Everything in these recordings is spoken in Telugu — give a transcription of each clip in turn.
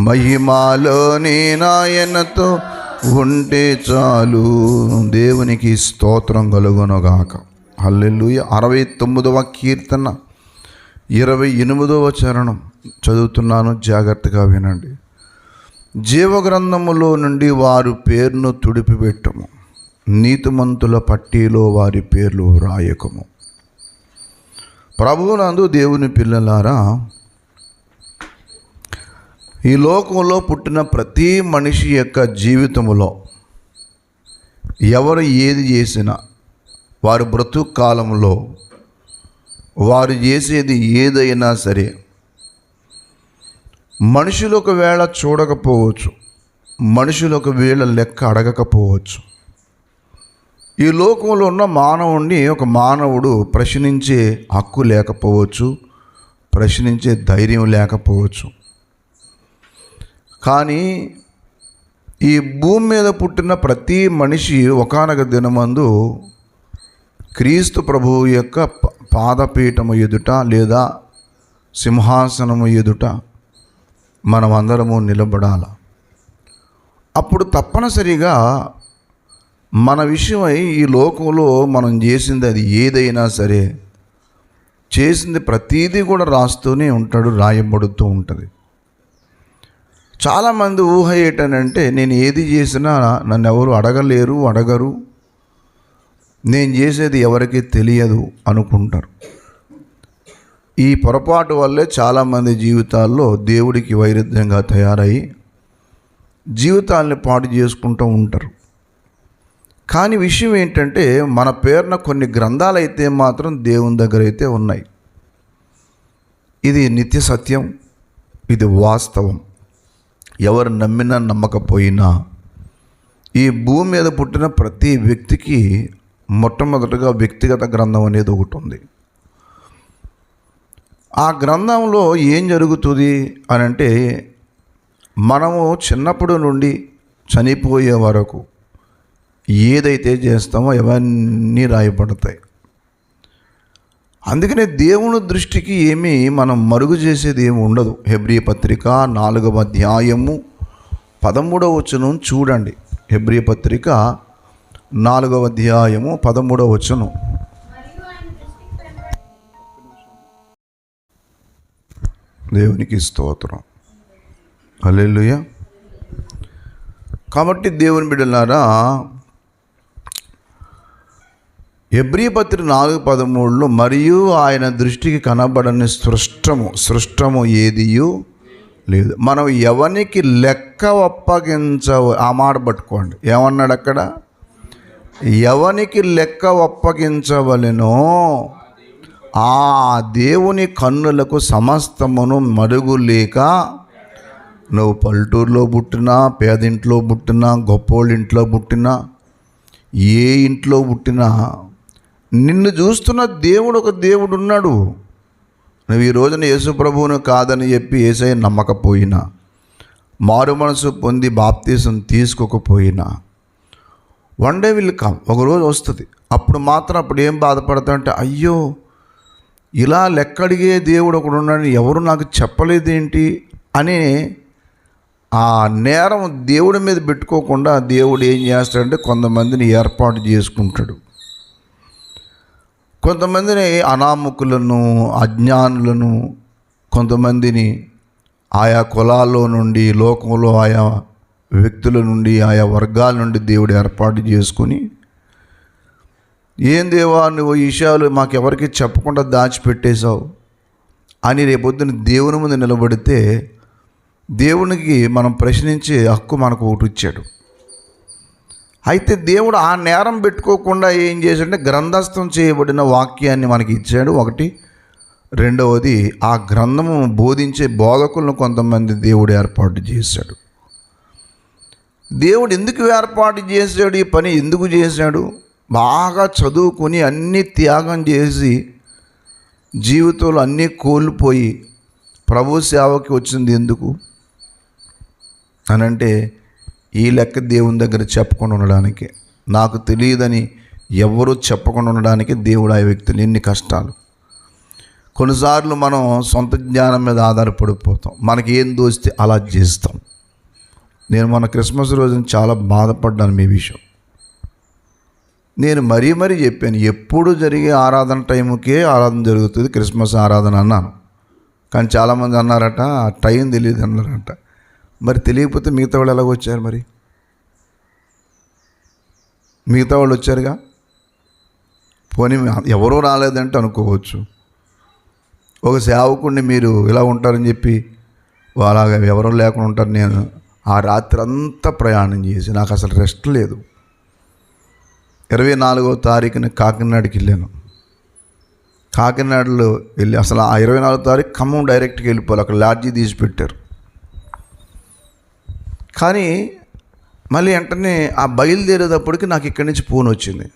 మహిమాలోని నాయనతో ఉంటే చాలు. దేవునికి స్తోత్రం కలుగునుగాక. హల్లెలూయా. 69వ కీర్తన 28వ చరణం చదువుతున్నాను, జాగ్రత్తగా వినండి. జీవగ్రంథములో నుండి వారి పేరును తుడిపిపెట్టము, నీతిమంతుల పట్టీలో వారి పేర్లు రాయకము. ప్రభువునందు దేవుని పిల్లలారా, ఈ లోకంలో పుట్టిన ప్రతి మనిషి యొక్క జీవితంలో ఎవరు ఏది చేసినా వారి బ్రతుకు కాలంలో వారు చేసేది ఏదైనా సరే మనుషులు ఒకవేళ చూడకపోవచ్చు, మనుషులు ఒకవేళ లెక్క అడగకపోవచ్చు. ఈ లోకంలో ఉన్న మానవుడిని ఒక మానవుడు ప్రశ్నించే హక్కు లేకపోవచ్చు, ప్రశ్నించే ధైర్యం లేకపోవచ్చు. కానీ ఈ భూమి మీద పుట్టిన ప్రతి మనిషి ఒకానొక దినమందు క్రీస్తు ప్రభువు యొక్క పాదపీఠము ఎదుట లేదా సింహాసనము ఎదుట మనమందరము నిలబడాల. అప్పుడు తప్పనిసరిగా మన విషయమై ఈ లోకంలో మనం చేసింది అది ఏదైనా సరే, చేసింది ప్రతీదీ కూడా రాస్తూనే ఉంటాడు, రాయబడుతూ ఉంటుంది. చాలామంది ఊహ ఏంటనంటే, నేను ఏది చేసినా నన్ను ఎవరు అడగరు, నేను చేసేది ఎవరికి తెలియదు అనుకుంటారు. ఈ పొరపాటు వల్లే చాలామంది జీవితాల్లో దేవుడికి వైరుధ్యంగా తయారయ్యి జీవితాలని పాడు చేసుకుంటూ ఉంటారు. కానీ విషయం ఏంటంటే, మన పేరున కొన్ని గ్రంథాలు అయితే మాత్రం దేవుని దగ్గర అయితే ఉన్నాయి. ఇది నిత్య సత్యం, ఇది వాస్తవం. ఎవరు నమ్మినా నమ్మకపోయినా ఈ భూమి మీద పుట్టిన ప్రతి వ్యక్తికి మొట్టమొదటిగా వ్యక్తిగత గ్రంథం అనేది ఒకటి ఉంది. ఆ గ్రంథంలో ఏం జరుగుతుంది అని అంటే, మనము చిన్నప్పటి నుండి చనిపోయే వరకు ఏదైతే చేస్తామో అవన్నీ రాయబడతాయి. అందుకనే దేవుని దృష్టికి ఏమీ మనం మరుగు చేసేది ఏమి ఉండదు. హెబ్రీ పత్రిక 4వ అధ్యాయము 13వ వచనం చూడండి. హెబ్రీ పత్రిక 4వ అధ్యాయము 13వ వచనం. దేవునికి స్తోత్రం. హల్లెలూయా. కాబట్టి దేవుని బిడ్డలారా, హెబ్రీ పత్రిక 4:13లో మరియు ఆయన దృష్టికి కనబడని సృష్టము ఏదియూ లేదు, మనం ఎవరికి లెక్క అప్పగించవు. ఆ మాట పట్టుకోండి. ఏమన్నాడు అక్కడ? ఎవనికి లెక్క అప్పగించవలెనో ఆ దేవుని కన్నులకు సమస్తమును మరుగులేక, నువ్వు పల్లెటూరులో పుట్టినా, పేదింట్లో పుట్టినా, గొప్పోళ్ళ ఇంట్లో పుట్టినా, ఏ ఇంట్లో పుట్టినా నిన్ను చూస్తున్న దేవుడు ఒక దేవుడు ఉన్నాడు. నువ్వు ఈ రోజున యేసు ప్రభువును కాదని చెప్పి యేసయ్య నమ్మకపోయినా, మారు మనసు పొంది బాప్తీసం తీసుకోకపోయినా, వన్ డే విల్ కమ్, ఒకరోజు వస్తుంది. అప్పుడు ఏం బాధపడతావంటే, అయ్యో ఇలా లెక్కడిగే దేవుడు ఒకడు ఉన్నాడని ఎవరు నాకు చెప్పలేదేంటి అని ఆ నేరం దేవుడి మీద పెట్టుకోకుండా దేవుడు ఏం చేస్తాడంటే కొంతమందిని ఏర్పాటు చేసుకుంటాడు. కొంతమందిని అనామకులను, అజ్ఞానులను, కొంతమందిని ఆయా కులాల్లో నుండి, లోకంలో ఆయా వ్యక్తుల నుండి, ఆయా వర్గాల నుండి దేవుడు ఏర్పాటు చేసుకుని, ఏం దేవా నువ్వు ఈ విషయాలు మాకెవరికి చెప్పకుండా దాచిపెట్టేశావు అని రేపొద్దున దేవుని ముందు నిలబడితే దేవునికి మనం ప్రశ్నించే హక్కు మనకు ఒకటి ఇచ్చాడు. అయితే దేవుడు ఆ నేరం పెట్టుకోకుండా ఏం చేశాడంటే గ్రంథస్థం చేయబడిన వాక్యాన్ని మనకి ఇచ్చాడు. ఒకటి. రెండవది, ఆ గ్రంథము బోధించే బోధకులను కొంతమంది దేవుడు ఏర్పాటు చేశాడు. దేవుడు ఎందుకు ఏర్పాటు చేశాడు? ఈ పని ఎందుకు చేశాడు? బాగా చదువుకొని అన్నీ త్యాగం చేసి జీవితంలో అన్నీ కోల్పోయి ప్రభు సేవకి వచ్చింది ఎందుకు అనంటే, ఈ లెక్క దేవుని దగ్గర చెప్పకుండా ఉండడానికి, నాకు తెలియదని ఎవరూ చెప్పకుండా ఉండడానికి దేవుడు ఆ వ్యక్తులు ఎన్ని కష్టాలు. కొన్నిసార్లు మనం సొంత జ్ఞానం మీద ఆధారపడిపోతాం, మనకి ఏం దోస్తే అలా చేస్తాం. నేను మన క్రిస్మస్ రోజున చాలా బాధపడ్డాను మీ విషయం. నేను మరీ చెప్పాను, ఎప్పుడు జరిగే ఆరాధన టైంకే ఆరాధన జరుగుతుంది క్రిస్మస్ ఆరాధన అన్నాను. కానీ చాలామంది అన్నారట ఆ టైం తెలియదు అన్నారట. మరి తెలియకపోతే మిగతా వాళ్ళు ఎలాగ వచ్చారు? మరి మిగతా వాళ్ళు వచ్చారుగా, పోనీ ఎవరూ రాలేదంటే అనుకోవచ్చు. ఒక సేవకుడిని మీరు ఇలా ఉంటారని చెప్పి అలాగా ఎవరూ లేకుండా ఉంటారు. నేను ఆ రాత్రి అంతా ప్రయాణం చేసి నాకు అసలు రెస్ట్ లేదు. 24వ తారీఖున కాకినాడకి వెళ్ళాను. కాకినాడలో వెళ్ళి అసలు ఆ 24వ తారీఖు ఖమ్మం డైరెక్ట్గా వెళ్ళిపోవాలి, అక్కడ లాడ్జీ తీసి పెట్టారు. కానీ మళ్ళీ వెంటనే ఆ బయలుదేరేటప్పటికి నాకు ఇక్కడి నుంచి ఫోన్ వచ్చింది,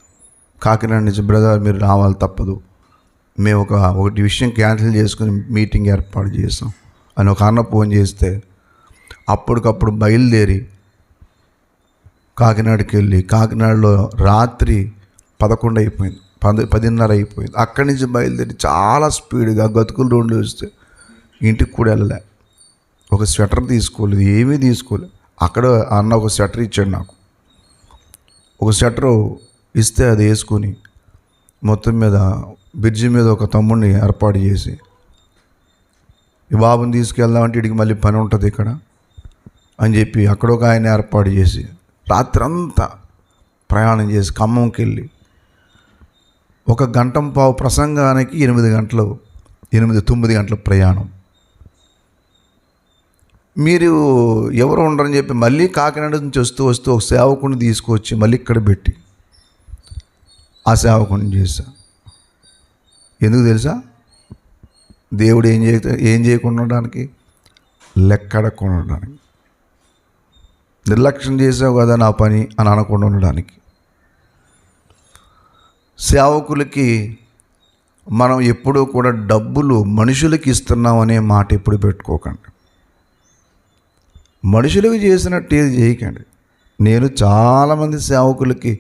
కాకినాడ నుంచి, బ్రదర్ మీరు రావాలి తప్పదు, మేము ఒకటి విషయం క్యాన్సిల్ చేసుకుని మీటింగ్ ఏర్పాటు చేసాం అని ఒక అన్న ఫోన్ చేస్తే అప్పటికప్పుడు బయలుదేరి కాకినాడకి వెళ్ళి కాకినాడలో రాత్రి 11 అయిపోయింది, 10:30 అయిపోయింది. అక్కడి నుంచి బయలుదేరి చాలా స్పీడ్గా గతుకుల రోడ్లు వస్తే ఇంటికి కూడా వెళ్ళలే. ఒక స్వెటర్ తీసుకోలేదు, ఏమీ తీసుకోలేదు. అక్కడ అన్న ఒక స్వెటర్ ఇచ్చాడు నాకు. ఒక స్వెటరు ఇస్తే అది వేసుకొని మొత్తం మీద బ్రిడ్జి మీద ఒక తమ్ముడిని ఏర్పాటు చేసి, ఈ బాబుని తీసుకెళ్దామంటే ఇడికి మళ్ళీ పని ఉంటుంది ఇక్కడ అని చెప్పి అక్కడ ఒక ఆయన ఏర్పాటు చేసి రాత్రంతా ప్రయాణం చేసి ఖమ్మంకి వెళ్ళి 1 గంట ప్రసంగానికి 9 గంటల ప్రయాణం. మీరు ఎవరు ఉండరని చెప్పి మళ్ళీ కాకినాడ నుంచి వస్తూ ఒక సేవకుని తీసుకొచ్చి మళ్ళీ ఇక్కడ పెట్టి ఆ సేవకుని చేశా. ఎందుకు తెలుసా? దేవుడు ఏం చేయకుండా ఉండడానికి, లెక్కడకుండా ఉండడానికి. నిర్లక్ష్యం చేసావు కదా నా పని అని అనకుండా ఉండడానికి. సేవకులకి మనం ఎప్పుడూ కూడా డబ్బులు మనుషులకి ఇస్తున్నాం అనే మాట ఎప్పుడు పెట్టుకోకండి. మనుషులకు చేసినట్టు ఏది చేయకండి. నేను చాలామంది సేవకులకి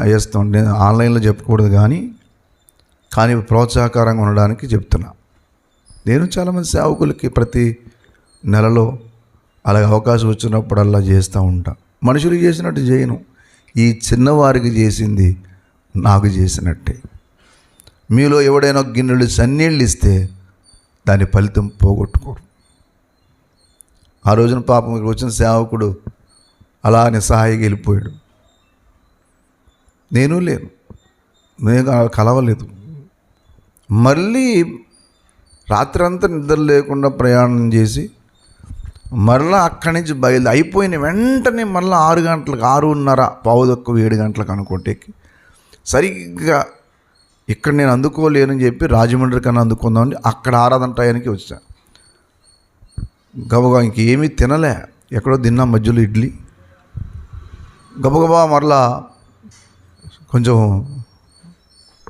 వేస్తాను, నేను ఆన్లైన్లో చెప్పకూడదు కానీ ప్రోత్సాహకరంగా ఉండడానికి చెప్తున్నా. నేను చాలామంది సేవకులకి ప్రతి నెలలో అలాగే అవకాశం వచ్చినప్పుడల్లా చేస్తూ ఉంటా. మనుషులకు చేసినట్టు చేయను. ఈ చిన్నవారికి చేసింది నాకు చేసినట్టే. మీలో ఎవడైనా గిన్నెలు సన్నీళ్ళు ఇస్తే దాని ఫలితం పోగొట్టుకోరు. ఆ రోజున పాపం ఇక్కడ వచ్చిన సేవకుడు అలా నిస్సహాయిగా వెళ్ళిపోయాడు. నేను కలవలేదు. మళ్ళీ రాత్రంతా నిద్ర లేకుండా ప్రయాణం చేసి మరలా అక్కడి నుంచి అయిపోయిన వెంటనే మళ్ళీ 6 గంటలకు 6:30 7 గంటలకు అనుకుంటే సరిగ్గా ఇక్కడ నేను అందుకోలేనని చెప్పి రాజమండ్రి కన్నా అందుకుందామని అక్కడ ఆరాధన టయానికి వచ్చా. గబగబా ఇంకేమీ తినలే, ఎక్కడో తిన్నా మధ్యలో ఇడ్లీ. గబగబా మరలా కొంచెం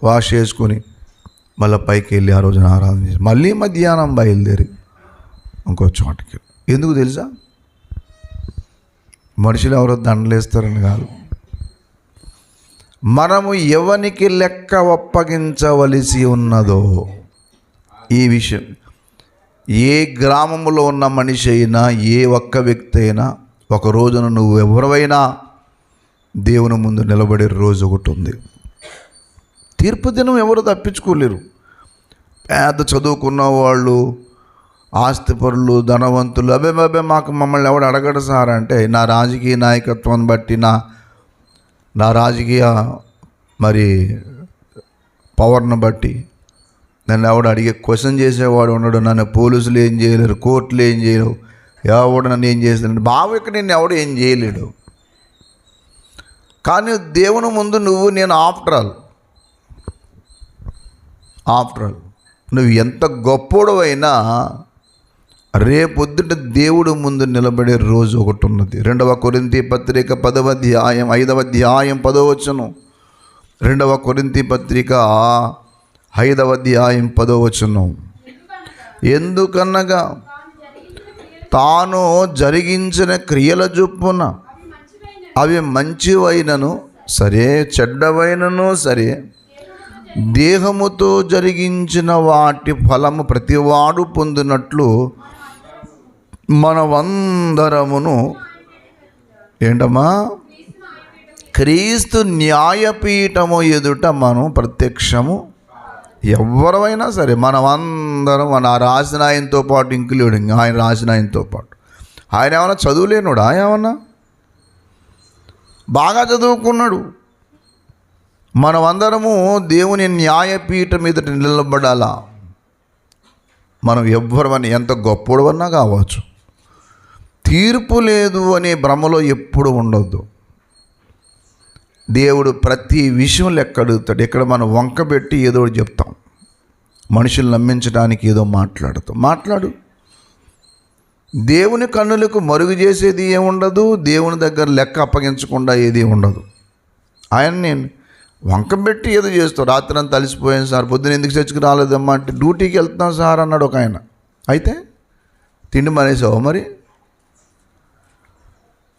వాష్ చేసుకొని మళ్ళీ పైకి వెళ్ళి ఆ రోజున ఆరాధన చేసి మళ్ళీ మధ్యాహ్నం బయలుదేరి ఇంకో చోటకి. ఎందుకు తెలుసా? మనుషులు ఎవరో దండలేస్తారని కాదు, మనము ఎవనికి లెక్క ఒప్పగించవలసి ఉన్నదో ఈ విషయం. ఏ గ్రామంలో ఉన్న మనిషి అయినా, ఏ ఒక్క వ్యక్తి అయినా ఒక రోజున నువ్వు ఎవరైనా దేవుని ముందు నిలబడే రోజు ఒకటి ఉంది. తీర్పు దినం ఎవరు తప్పించుకోలేరు. పెద్ద చదువుకున్న వాళ్ళు, ఆస్తిపరులు, ధనవంతులు, అబ్బే మమ్మల్ని ఎవడు అడగడు సార్ అంటే, నా రాజకీయ నాయకత్వాన్ని బట్టి నా రాజకీయ మరి పవర్ని బట్టి నన్ను ఎవడు అడిగే క్వశ్చన్ చేసేవాడు ఉండడు. నన్ను పోలీసులు ఏం చేయలేరు, కోర్టులు ఏం చేయలేవు, ఎవడు నన్ను ఏం చేస్తాడు, బావికి నిన్ను ఎవడు ఏం చేయలేడు. కానీ దేవుని ముందు నేను ఆఫ్టర్ ఆల్ నువ్వు ఎంత గొప్పోడవైనా రేపొద్దుట దేవుడు ముందు నిలబడే రోజు ఒకటి ఉన్నది. 2వ కొరింథీ పత్రిక 10వ అధ్యాయం 5వ అధ్యాయం 10వ వచనం. 2వ కొరింథీ పత్రిక 5వ అధ్యాయం 10వ వచనం. ఎందుకనగా తాను జరిగించిన క్రియల చొప్పున అవి మంచివైనను సరే, చెడ్డవైనను సరే, దేహముతో జరిగించిన వాటి ఫలము ప్రతివాడు పొందినట్లు మనమందరమును ఏంటమ్మా క్రీస్తు న్యాయపీఠము ఎదుట మనం ప్రత్యక్షము. ఎవరైనా సరే మనమందరం మన రాసిన ఆయనతో పాటు ఇంక్లూడింగ్ ఆయన రాసిన ఆయనతో పాటు. ఆయన ఏమన్నా చదువులేనుడా? ఏమన్నా బాగా చదువుకున్నాడు. మనమందరము దేవుని న్యాయపీఠం మీద నిలబడాలా. మనం ఎవ్వరమని ఎంత గొప్పడవన్నా కావచ్చు, తీర్పు లేదు అనే భ్రమలో ఎప్పుడు ఉండొద్దు. దేవుడు ప్రతి విషయం లెక్క అడుగుతాడు. ఇక్కడ మనం వంకబెట్టి ఏదో చెప్తాం, మనుషులు నమ్మించడానికి ఏదో మాట్లాడు. దేవుని కన్నులకు మరుగు చేసేది ఏముండదు, దేవుని దగ్గర లెక్క అప్పగించకుండా ఏది ఉండదు. ఆయన్ని వంకబెట్టి ఏదో చేస్తావు. రాత్రి అంతా అలసిపోయాను సార్, పొద్దున ఎందుకు చర్చకు రాలేదమ్మా అంటే డ్యూటీకి వెళ్తున్నాం సార్ అన్నాడు ఒక ఆయన. అయితే తిండి మానేసావా? మరి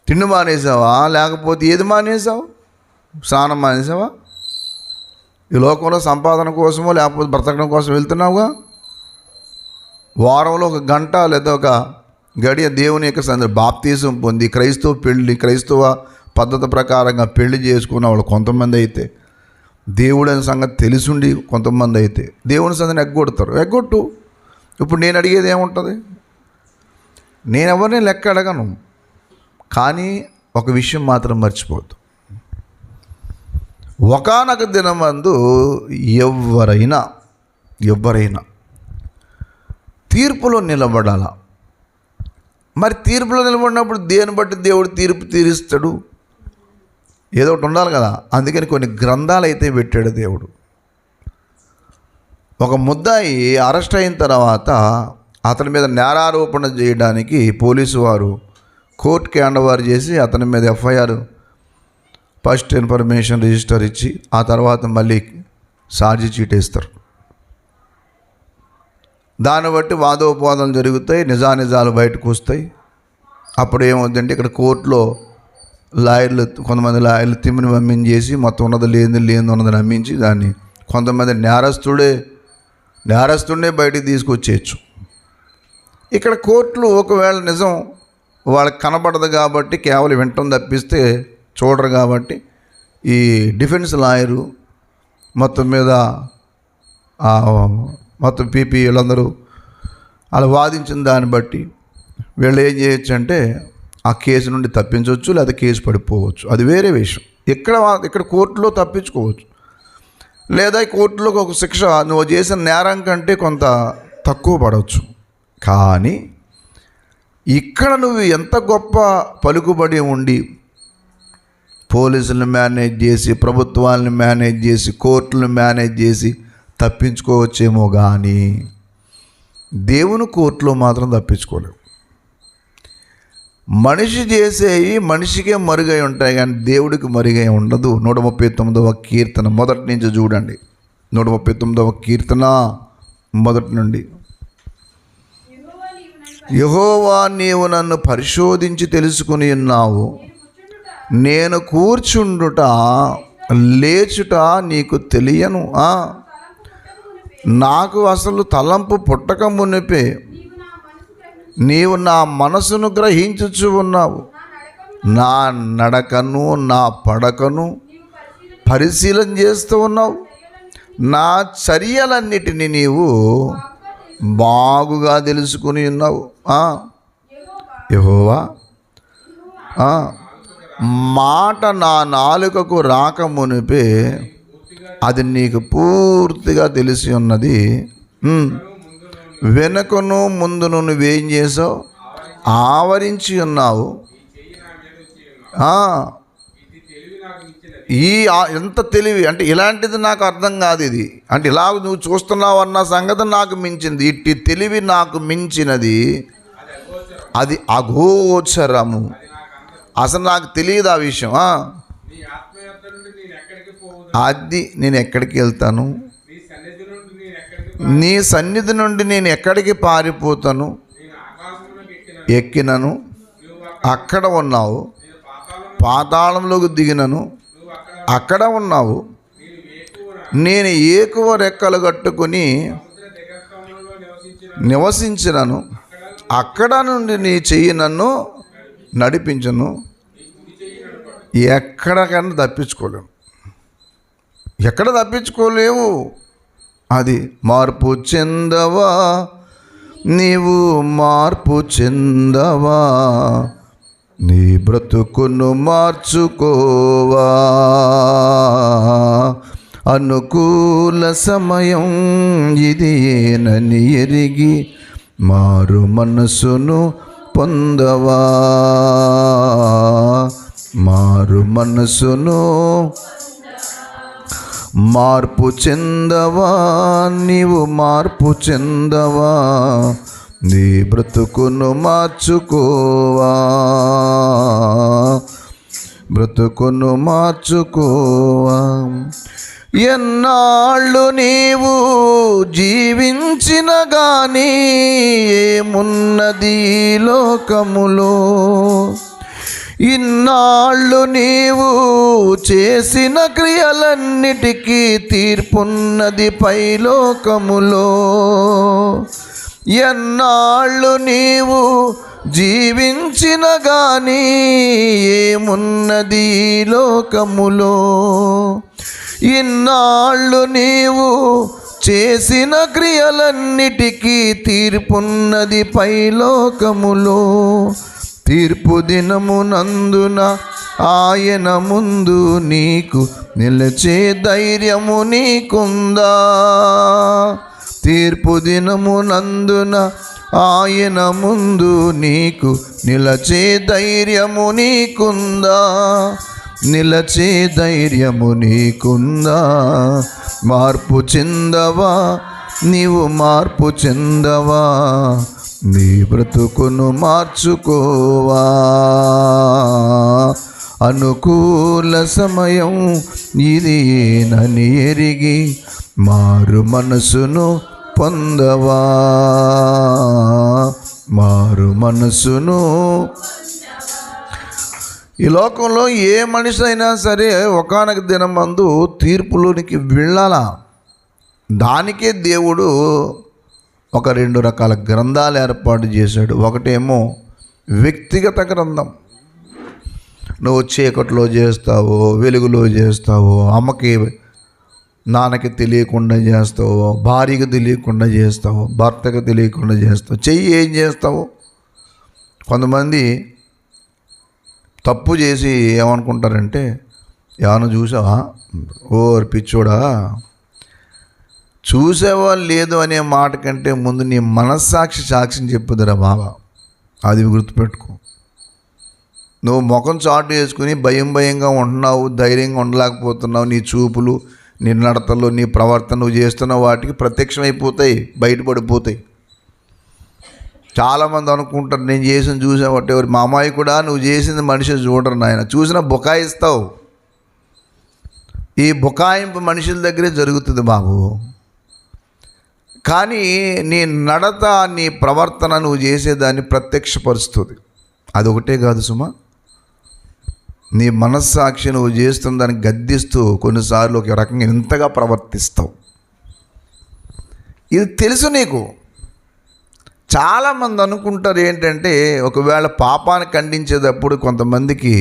తిండి మానేసావా? లేకపోతే ఏది మానేసావు? స్నానం మానేసావా? ఈ లోకంలో సంపాదన కోసమో లేకపోతే బ్రతకడం కోసం వెళ్తున్నావుగా. వారంలో ఒక గంట లేదా ఒక గడియ దేవుని యొక్క బాప్తీసం పొంది క్రైస్తవ పద్ధతి ప్రకారంగా పెళ్లి చేసుకున్న వాళ్ళు కొంతమంది అయితే, దేవుడైన సంగతి తెలిసిండి కొంతమంది అయితే దేవుని సంగతిని ఎగ్గొట్టు. ఇప్పుడు నేను అడిగేది ఏముంటుంది? నేను ఎవరిని లెక్క అడగను. కానీ ఒక విషయం మాత్రం మర్చిపోద్దు, ఒకానొక దినమందు ఎవరైనా తీర్పులో నిలబడాల. మరి తీర్పులో నిలబడినప్పుడు దేని బట్టి దేవుడు తీర్పు తీరుస్తాడు? ఏదో ఒకటి ఉండాలి కదా. అందుకని కొన్ని గ్రంథాలు అయితే పెట్టాడు దేవుడు. ఒక ముద్దాయి అరెస్ట్ అయిన తర్వాత అతని మీద నేరారోపణ చేయడానికి పోలీసు వారు కోర్టుకి హ్యాండ్ఓవర్ చేసి అతని మీద ఎఫ్ఐఆర్ ఫస్ట్ ఇన్ఫర్మేషన్ రిజిస్టర్ ఇచ్చి ఆ తర్వాత మళ్ళీ ఛార్జీ షీట్ వేస్తారు. దాన్ని బట్టి వాదోపవాదాలు జరుగుతాయి, నిజానిజాలు బయటకు వస్తాయి. అప్పుడు ఏమవుతుందంటే ఇక్కడ కోర్టులో కొంతమంది లాయర్లు తిమ్మిని పంపించేసి మొత్తం ఉన్నది లేనిది ఉన్నది నమ్మించి దాన్ని కొంతమంది నేరస్తుడే బయటికి తీసుకొచ్చేయచ్చు. ఇక్కడ కోర్టులు ఒకవేళ నిజం వాళ్ళకి కనబడదు కాబట్టి కేవలం వింటం తప్పిస్తే చూడరు కాబట్టి ఈ డిఫెన్స్ లాయరు మొత్తం మీద మొత్తం పీపీ వీళ్ళందరూ అలా వాదించిన దాన్ని బట్టి వీళ్ళు ఏం చేయొచ్చు అంటే ఆ కేసు నుండి తప్పించవచ్చు, లేదా కేసు పడిపోవచ్చు. అది వేరే విషయం. ఇక్కడ కోర్టులో తప్పించుకోవచ్చు, లేదా కోర్టులో ఒక శిక్ష నువ్వు చేసిన నేరం కంటే కొంత తక్కువ పడవచ్చు. కానీ ఇక్కడ నువ్వు ఎంత గొప్ప పలుకుబడి ఉండి పోలీసులను మేనేజ్ చేసి, ప్రభుత్వాలను మేనేజ్ చేసి, కోర్టులను మేనేజ్ చేసి తప్పించుకోవచ్చేమో కానీ దేవుని కోర్టులో మాత్రం తప్పించుకోలేవు. మనిషి చేసేవి మనిషికే మరుగై ఉంటాయి కానీ దేవుడికి మరుగై ఉండదు. 139వ కీర్తన మొదటి నుంచి చూడండి. 139వ కీర్తన మొదటి నుండి. యెహోవా నీవు నన్ను పరిశోధించి తెలుసుకుని ఉన్నావు, నేను కూర్చుండుట లేచుట నీకు తెలియను. నాకు అసలు తలంపు పుట్టక మునిపే నీవు నా మనసును గ్రహించుచు ఉన్నావు. నా నడకను నా పడకను పరిశీలన చేస్తూ ఉన్నావు. నా చర్యలన్నిటినీ నీవు బాగుగా తెలుసుకుని ఉన్నావు. యెహోవా మాట నా నాలుకకు రాకమునిపే అది నీకు పూర్తిగా తెలిసి ఉన్నది. వెనుకను ముందును నువ్వేం చేసావు? ఆవరించి ఉన్నావు. ఎంత తెలివి అంటే ఇలాంటిది నాకు అర్థం కాదు. ఇది అంటే ఇలా నువ్వు చూస్తున్నావు అన్న సంగతి నాకు మించింది. ఇట్టి తెలివి నాకు మించినది, అది అగోచరము. అసలు నాకు తెలియదు ఆ విషయం. అది నేను ఎక్కడికి వెళ్తాను? నీ సన్నిధి నుండి నేను ఎక్కడికి పారిపోతాను? ఎక్కినను అక్కడ ఉన్నావు, పాతాళంలోకి దిగినను అక్కడ ఉన్నావు. నేను ఏకువ రెక్కలు కట్టుకుని నివసించినను, అక్కడ నుండి నీ చెయ్యి నన్ను నడిపించను. ఎక్కడికన్నా తప్పించుకోలేము, ఎక్కడ తప్పించుకోలేవు. అది మార్పు చెందవా, నీవు మార్పు చెందవా, నీ బ్రతుకును మార్చుకోవా. అనుకూల సమయం ఇది ఏనని ఎరిగి మారు మనసును పొందవా, మారు మనసును మార్పు చెందవా, నీవు మార్పు చెందవా, నీ బ్రతుకును మార్చుకోవా, బ్రతుకును మార్చుకోవా. ఎన్నాళ్ళు నీవు జీవించిన గాని ఏమున్నది లోకములో, ఇన్నాళ్ళు నీవు చేసిన క్రియలన్నిటికీ తీర్పున్నది పైలోకములో. ఎన్నాళ్ళు నీవు జీవించిన గాని ఏమున్నది లోకములో, ఇన్నాళ్ళు నీవు చేసిన క్రియలన్నిటికీ తీర్పున్నది పైలోకములో. తీర్పు దినమునందున ఆయన ముందు నీకు నిలిచే ధైర్యము నీకుందా, తీర్పు దినమునందున ఆయన ముందు నీకు నిలచే ధైర్యము నీకుందా, నిలచే ధైర్యము నీకుందా. మార్పు చెందవా, నీవు మార్పు చెందవా, నీ బ్రతుకును మార్చుకోవా. అనుకూల సమయం ఇది నని ఎరిగి మారు మనసును పొందవా, మారు మనసును. ఈ లోకంలో ఏ మనిషి అయినా సరే ఒకానొక దినమందు తీర్పులోనికి వెళ్ళాలా. దానికే దేవుడు ఒక 2 రకాల గ్రంథాలు ఏర్పాటు చేశాడు. ఒకటేమో వ్యక్తిగత గ్రంథం, నువ్వు చీకట్లో చేస్తావో వెలుగులో చేస్తావో, అమ్మకి నాన్నకి తెలియకుండా చేస్తావో, భార్యకి తెలియకుండా చేస్తావో, భర్తకి తెలియకుండా చేస్తావు, చెయ్యి ఏం చేస్తావు. కొంతమంది తప్పు చేసి ఏమనుకుంటారంటే, ఏమన్నా చూసావా, ఓ పిచ్చోడా, చూసేవాళ్ళు లేదు అనే మాట కంటే ముందు నీ మనస్సాక్షి సాక్ష్యం చెప్పుదురా బాబా. అది గుర్తుపెట్టుకో. నువ్వు ముఖం చాటు వేసుకుని భయంగా ఉంటున్నావు, ధైర్యంగా ఉండలేకపోతున్నావు. నీ చూపులు, నీ నడతలు, నీ ప్రవర్తన, నువ్వు చేస్తున్న వాటికి ప్రత్యక్షమైపోతాయి, బయటపడిపోతాయి. చాలామంది అనుకుంటారు, నేను చేసిన చూసావట్టే, మా అమ్మాయి కూడా నువ్వు చేసింది మనిషి చూడరు నాయన, చూసిన బుకాయిస్తావు. ఈ బుకాయింపు మనుషుల దగ్గరే జరుగుతుంది బాబు. కానీ నీ నడత, నీ ప్రవర్తన, నువ్వు చేసేదాన్ని ప్రత్యక్షపరుస్తుంది. అదొకటే కాదు సుమా, నీ మనస్సాక్షి నువ్వు చేస్తున్న దాన్ని గద్దిస్తూ కొన్నిసార్లు ఒక రకంగా ఇంతగా ప్రవర్తిస్తావు. ఇది తెలుసు నీకు. చాలామంది అనుకుంటారు ఏంటంటే, ఒకవేళ పాపాన్ని ఖండించేటప్పుడు కొంతమందికి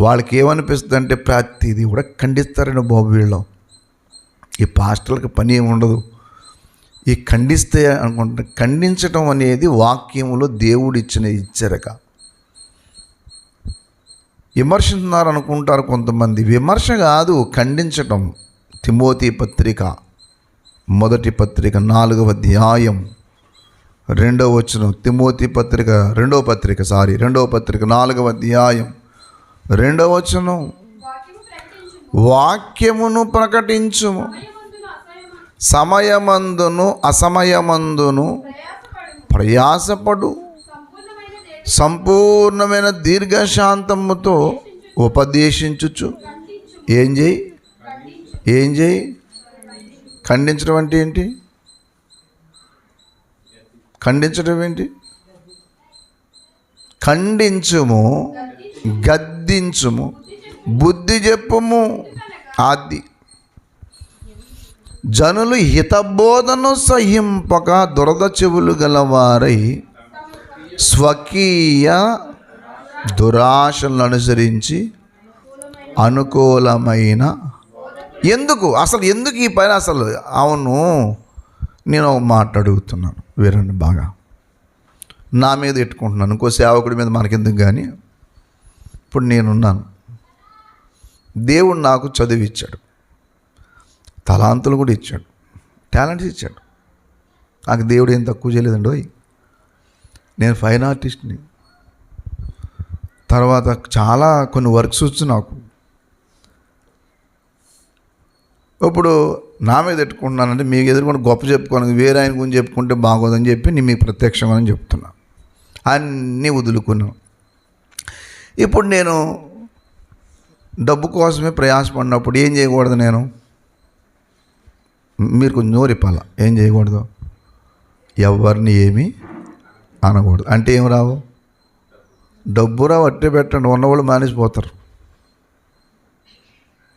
వాళ్ళకి ఏమనిపిస్తుంది అంటే, ప్రతిదీ కూడా ఖండిస్తారని బాబు వీళ్ళం, ఈ పాస్టర్లకు పని ఏమి ఉండదు, ఈ ఖండిస్తే అనుకుంటా. ఖండించటం అనేది వాక్యములో దేవుడు ఇచ్చిన హెచ్చరిక. విమర్శిస్తున్నారు అనుకుంటారు కొంతమంది. విమర్శ కాదు, ఖండించటం. తిమోతి పత్రిక, మొదటి పత్రిక 4వ అధ్యాయం 2వ వచనం. తిమోతి పత్రిక 2వ పత్రిక 4వ అధ్యాయం 2వ వచనం. వాక్యమును ప్రకటించుము, సమయమందును అసమయమందును ప్రయాసపడు, సంపూర్ణమైన దీర్ఘశాంతముతో ఉపదేశించుచు. ఏం చేయి? ఖండించడం అంటే ఏంటి? ఖండించడం ఏంటి? ఖండించుము, గద్దించుము, బుద్ధి చెప్పుము. అది జనులు హితబోధను సహింపక దురద చెవులు గలవారై స్వకీయ దురాశలను అనుసరించి అనుకూలమైన ఎందుకు ఈ పైన అసలు అవును, నేను ఒక మాట అడుగుతున్నాను, వీరండి బాగా నా మీద ఎట్టుకుంటున్నాను, ఇంకో సేవకుడి మీద మనకెందుకు. కానీ ఇప్పుడు నేనున్నాను, దేవుడు నాకు చదువు ఇచ్చాడు, తలాంతులు కూడా ఇచ్చాడు, టాలెంట్స్ ఇచ్చాడు. నాకు దేవుడు ఏం తక్కువ చేయలేదండి. నేను ఫైన్ ఆర్టిస్ట్ని. తర్వాత చాలా కొన్ని వర్క్స్ వచ్చు నాకు. ఇప్పుడు నా మీద ఎట్టుకుంటున్నానంటే మీకు ఎదుర్కొని గొప్ప చెప్పుకోను, వేరే ఆయన గురించి చెప్పుకుంటే బాగోదని చెప్పి నేను మీకు ప్రత్యక్షంగా చెప్తున్నా. అన్నీ వదులుకున్నాను. ఇప్పుడు నేను డబ్బు కోసమే ప్రయాసపడినప్పుడు ఏం చేయకూడదు? నేను మీరు కొంచెం నోరిప్పాల. ఏం చేయకూడదు? ఎవరిని ఏమీ అనకూడదు. అంటే ఏం రావు? డబ్బు రావు. అట్టే పెట్టండి, ఉన్నవాళ్ళు మానేసిపోతారు.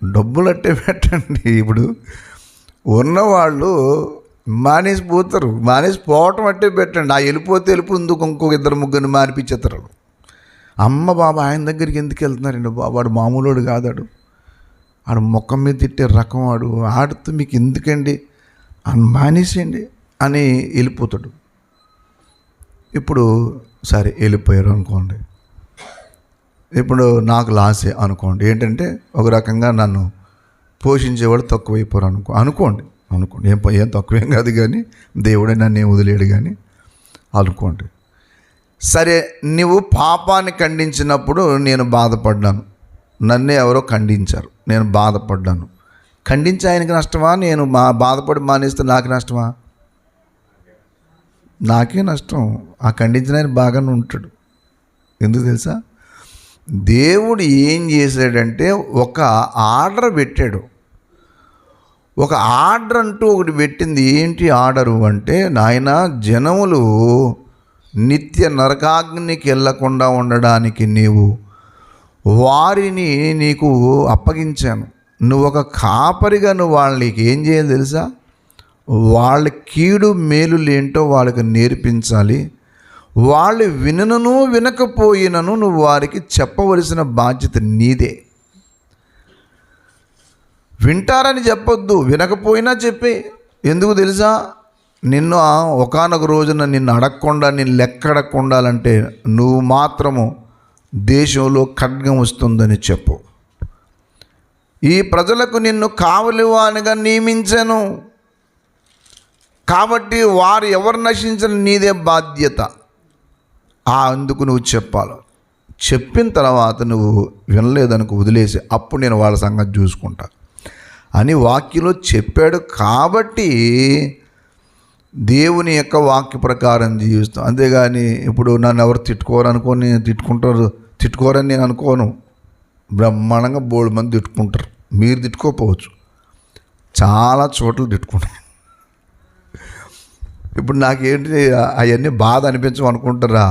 డబ్బులు అట్టే పెట్టండి. ఇప్పుడు ఉన్నవాళ్ళు మానేసిపోతారు. మానేసిపోవటం అట్టే పెట్టండి. వెళ్ళిపోతే ఇంకొక ఇద్దరు ముగ్గురిని మానిపించేస్తారు. అమ్మ బాబా ఆయన దగ్గరికి ఎందుకు వెళ్తున్నారండి బాబు, వాడు మామూలుడు కాదాడు, ఆడు మొక్కం మీద తిట్టే రకం, ఆడుతూ మీకు ఎందుకండి అని మానేసేయండి అని వెళ్ళిపోతాడు. ఇప్పుడు సరే వెళ్ళిపోయారు అనుకోండి, ఇప్పుడు నాకు లాసే అనుకోండి. ఏంటంటే ఒక రకంగా నన్ను పోషించేవాడు తక్కువైపోరు అనుకోండి ఏం తక్కువేం కాదు, కానీ దేవుడే నన్ను ఏం వదిలేడు కానీ అనుకోండి. సరే, నువ్వు పాపాన్ని ఖండించినప్పుడు నేను బాధపడ్డాను, నన్నే ఎవరో ఖండించారు, నేను బాధపడ్డాను. ఖండించి ఆయనకి నష్టమా? నేను బాధపడి మానేస్తే నాకు నష్టమా? నాకే నష్టం. ఆ ఖండించిన ఆయన బాగానే ఉంటాడు. ఎందుకు తెలుసా? దేవుడు ఏం చేశాడంటే ఒక ఆర్డర్ పెట్టాడు. ఒక ఆర్డర్ అంటూ ఒకటి పెట్టింది. ఏంటి ఆర్డరు అంటే, నాయన జనములు నిత్య నరకాగ్నికి వెళ్ళకుండా ఉండడానికి వారిని నీకు అప్పగించాను. నువ్వు ఒక కాపరిగా వాళ్ళకి ఏం చేయాలి తెలుసా? వాళ్ళ కీడు మేలులు ఏంటో వాళ్ళకి నేర్పించాలి. వాళ్ళు వినను వినకపోయినను నువ్వు వారికి చెప్పవలసిన బాధ్యత నీదే. వింటారని చెప్పొద్దు, వినకపోయినా చెప్పే. ఎందుకు తెలుసా? నిన్ను ఒకానొక రోజున నిన్ను అడగకుండా, నిన్ను లెక్కడకుండాలంటే నువ్వు మాత్రము దేశంలో ఖడ్గం వస్తుందని చెప్పు. ఈ ప్రజలకు నిన్ను కావలివానిగా నియమించాను కాబట్టి వారు ఎవరు నశించిన నీదే బాధ్యత. అందుకు నువ్వు చెప్పాలి. చెప్పిన తర్వాత నువ్వు వినలేదనుకో వదిలేసి, అప్పుడు నేను వాళ్ళ సంగతి చూసుకుంటా అని వాక్యంలో చెప్పాడు. కాబట్టి దేవుని యొక్క వాక్య ప్రకారం జీవిస్తాం. అంతేగాని ఇప్పుడు నన్ను ఎవరు తిట్టుకోరనుకోని తిట్టుకోరని నేను అనుకోను. బ్రహ్మాండంగా బోల్డ్ మంది తిట్టుకుంటారు. మీరు తిట్టుకోకపోవచ్చు, చాలా చోట్ల తిట్టుకుంటారు. ఇప్పుడు నాకేంటి అవన్నీ బాధ అనిపించమనుకుంటారా?